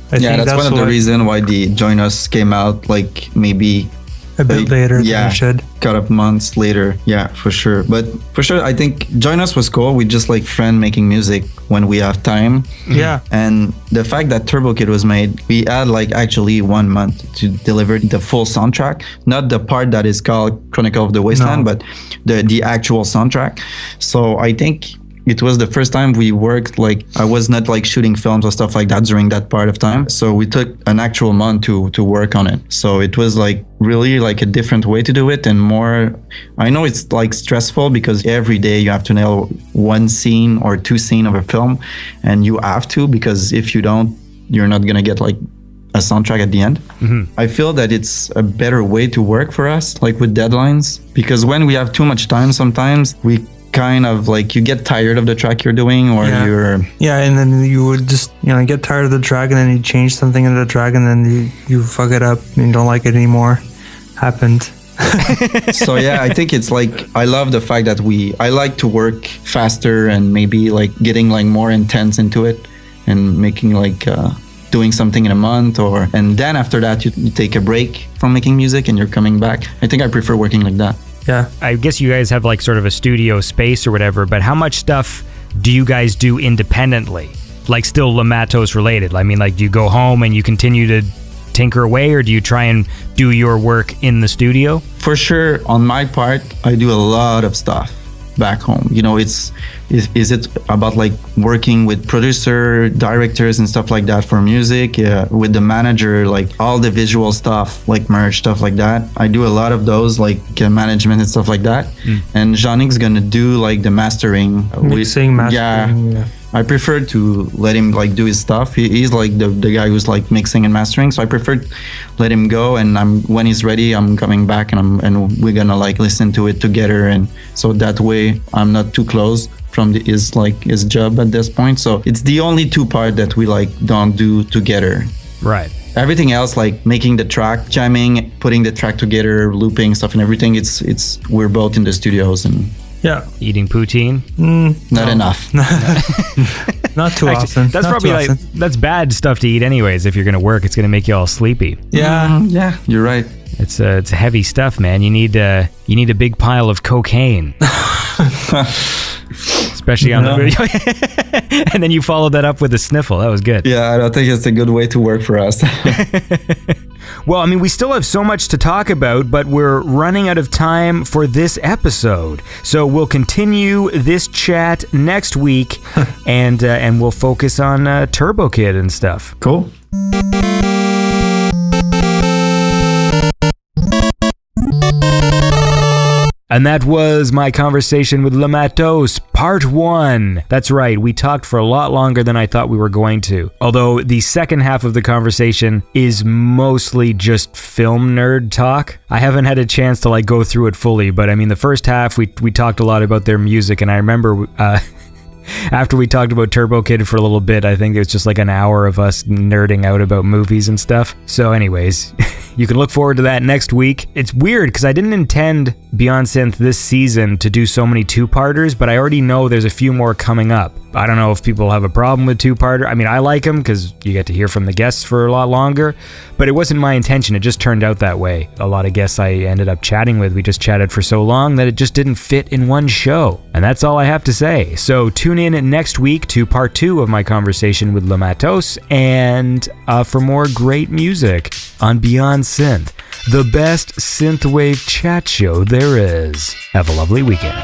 think that's one of the reasons why the Join Us came out like maybe a bit later than it should. Couple of months later, yeah, for sure. But for sure, I think Join Us was cool. We just like friend making music when we have time. Yeah. And the fact that Turbo Kid was made, we had like actually 1 month to deliver the full soundtrack, not the part that is called Chronicle of the Wasteland, but the actual soundtrack. So I think it was the first time we worked, like I was not like shooting films or stuff like that during that part of time. So we took an actual month to work on it. So it was like really like a different way to do it, and more, I know it's like stressful because every day you have to nail one scene or two scenes of a film, and you have to, because if you don't, you're not gonna get like a soundtrack at the end. I feel that it's a better way to work for us, like with deadlines, because when we have too much time, sometimes we kind of like, you get tired of the track you're doing, or and then you would just get tired of the track, and then you change something in the track, and then you fuck it up and you don't like it anymore. Happened. So yeah, I think it's like, I love the fact that I like to work faster and maybe like getting like more intense into it and making like doing something in a month, and then after that you take a break from making music and you're coming back. I think I prefer working like that. Yeah. I guess you guys have like sort of a studio space or whatever, but how much stuff do you guys do independently? Like still Matos related? I mean, like, do you go home and you continue to tinker away, or do you try and do your work in the studio? For sure, on my part, I do a lot of stuff back home. Is it about like working with producer, directors and stuff like that for music, with the manager, like all the visual stuff, like merch, stuff like that. I do a lot of those, like management and stuff like that. And Jean-X's gonna do like the mastering. Mixing, mastering. Yeah. I prefer to let him like do his stuff. He's like the guy who's like mixing and mastering. So I prefer to let him go, and when he's ready, I'm coming back and we're gonna like listen to it together. And so that way I'm not too close from his job at this point. So it's the only two part that we like don't do together. Right. Everything else, like making the track, jamming, putting the track together, looping stuff and everything, it's we're both in the studios and eating poutine. Not enough. Not too often. That's probably like that's bad stuff to eat anyways. If you're gonna work, it's gonna make you all sleepy. Yeah, you're right. It's heavy stuff, man. You need a big pile of cocaine. Especially on the video. And then you followed that up with a sniffle. That was good. Yeah, I don't think it's a good way to work for us. Well, I mean, we still have so much to talk about, but we're running out of time for this episode. So we'll continue this chat next week, and we'll focus on Turbo Kid and stuff. Cool. And that was my conversation with Matos, part 1. That's right, we talked for a lot longer than I thought we were going to. Although the second half of the conversation is mostly just film nerd talk. I haven't had a chance to like go through it fully, but I mean the first half we talked a lot about their music, and I remember after we talked about Turbo Kid for a little bit, I think it was just like an hour of us nerding out about movies and stuff. So anyways... you can look forward to that next week. It's weird because I didn't intend Beyond Synth this season to do so many two-parters, but I already know there's a few more coming up. I don't know if people have a problem with two-parter. I mean, I like them because you get to hear from the guests for a lot longer, but it wasn't my intention. It just turned out that way. A lot of guests I ended up chatting with, we just chatted for so long that it just didn't fit in one show. And that's all I have to say. So tune in next week to part 2 of my conversation with Matos, and for more great music on Beyond Synth, the best synthwave chat show there is. Have a lovely weekend.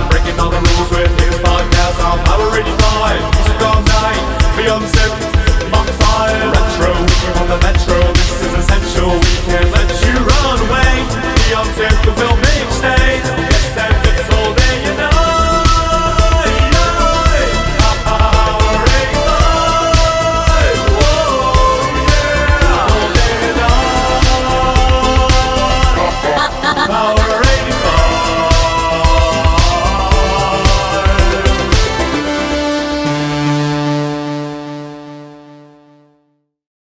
Breaking all the rules with his podcast on Power 85. Music all night, Beyond Synth, on fire. Retro, on the metro, this is essential. We can't let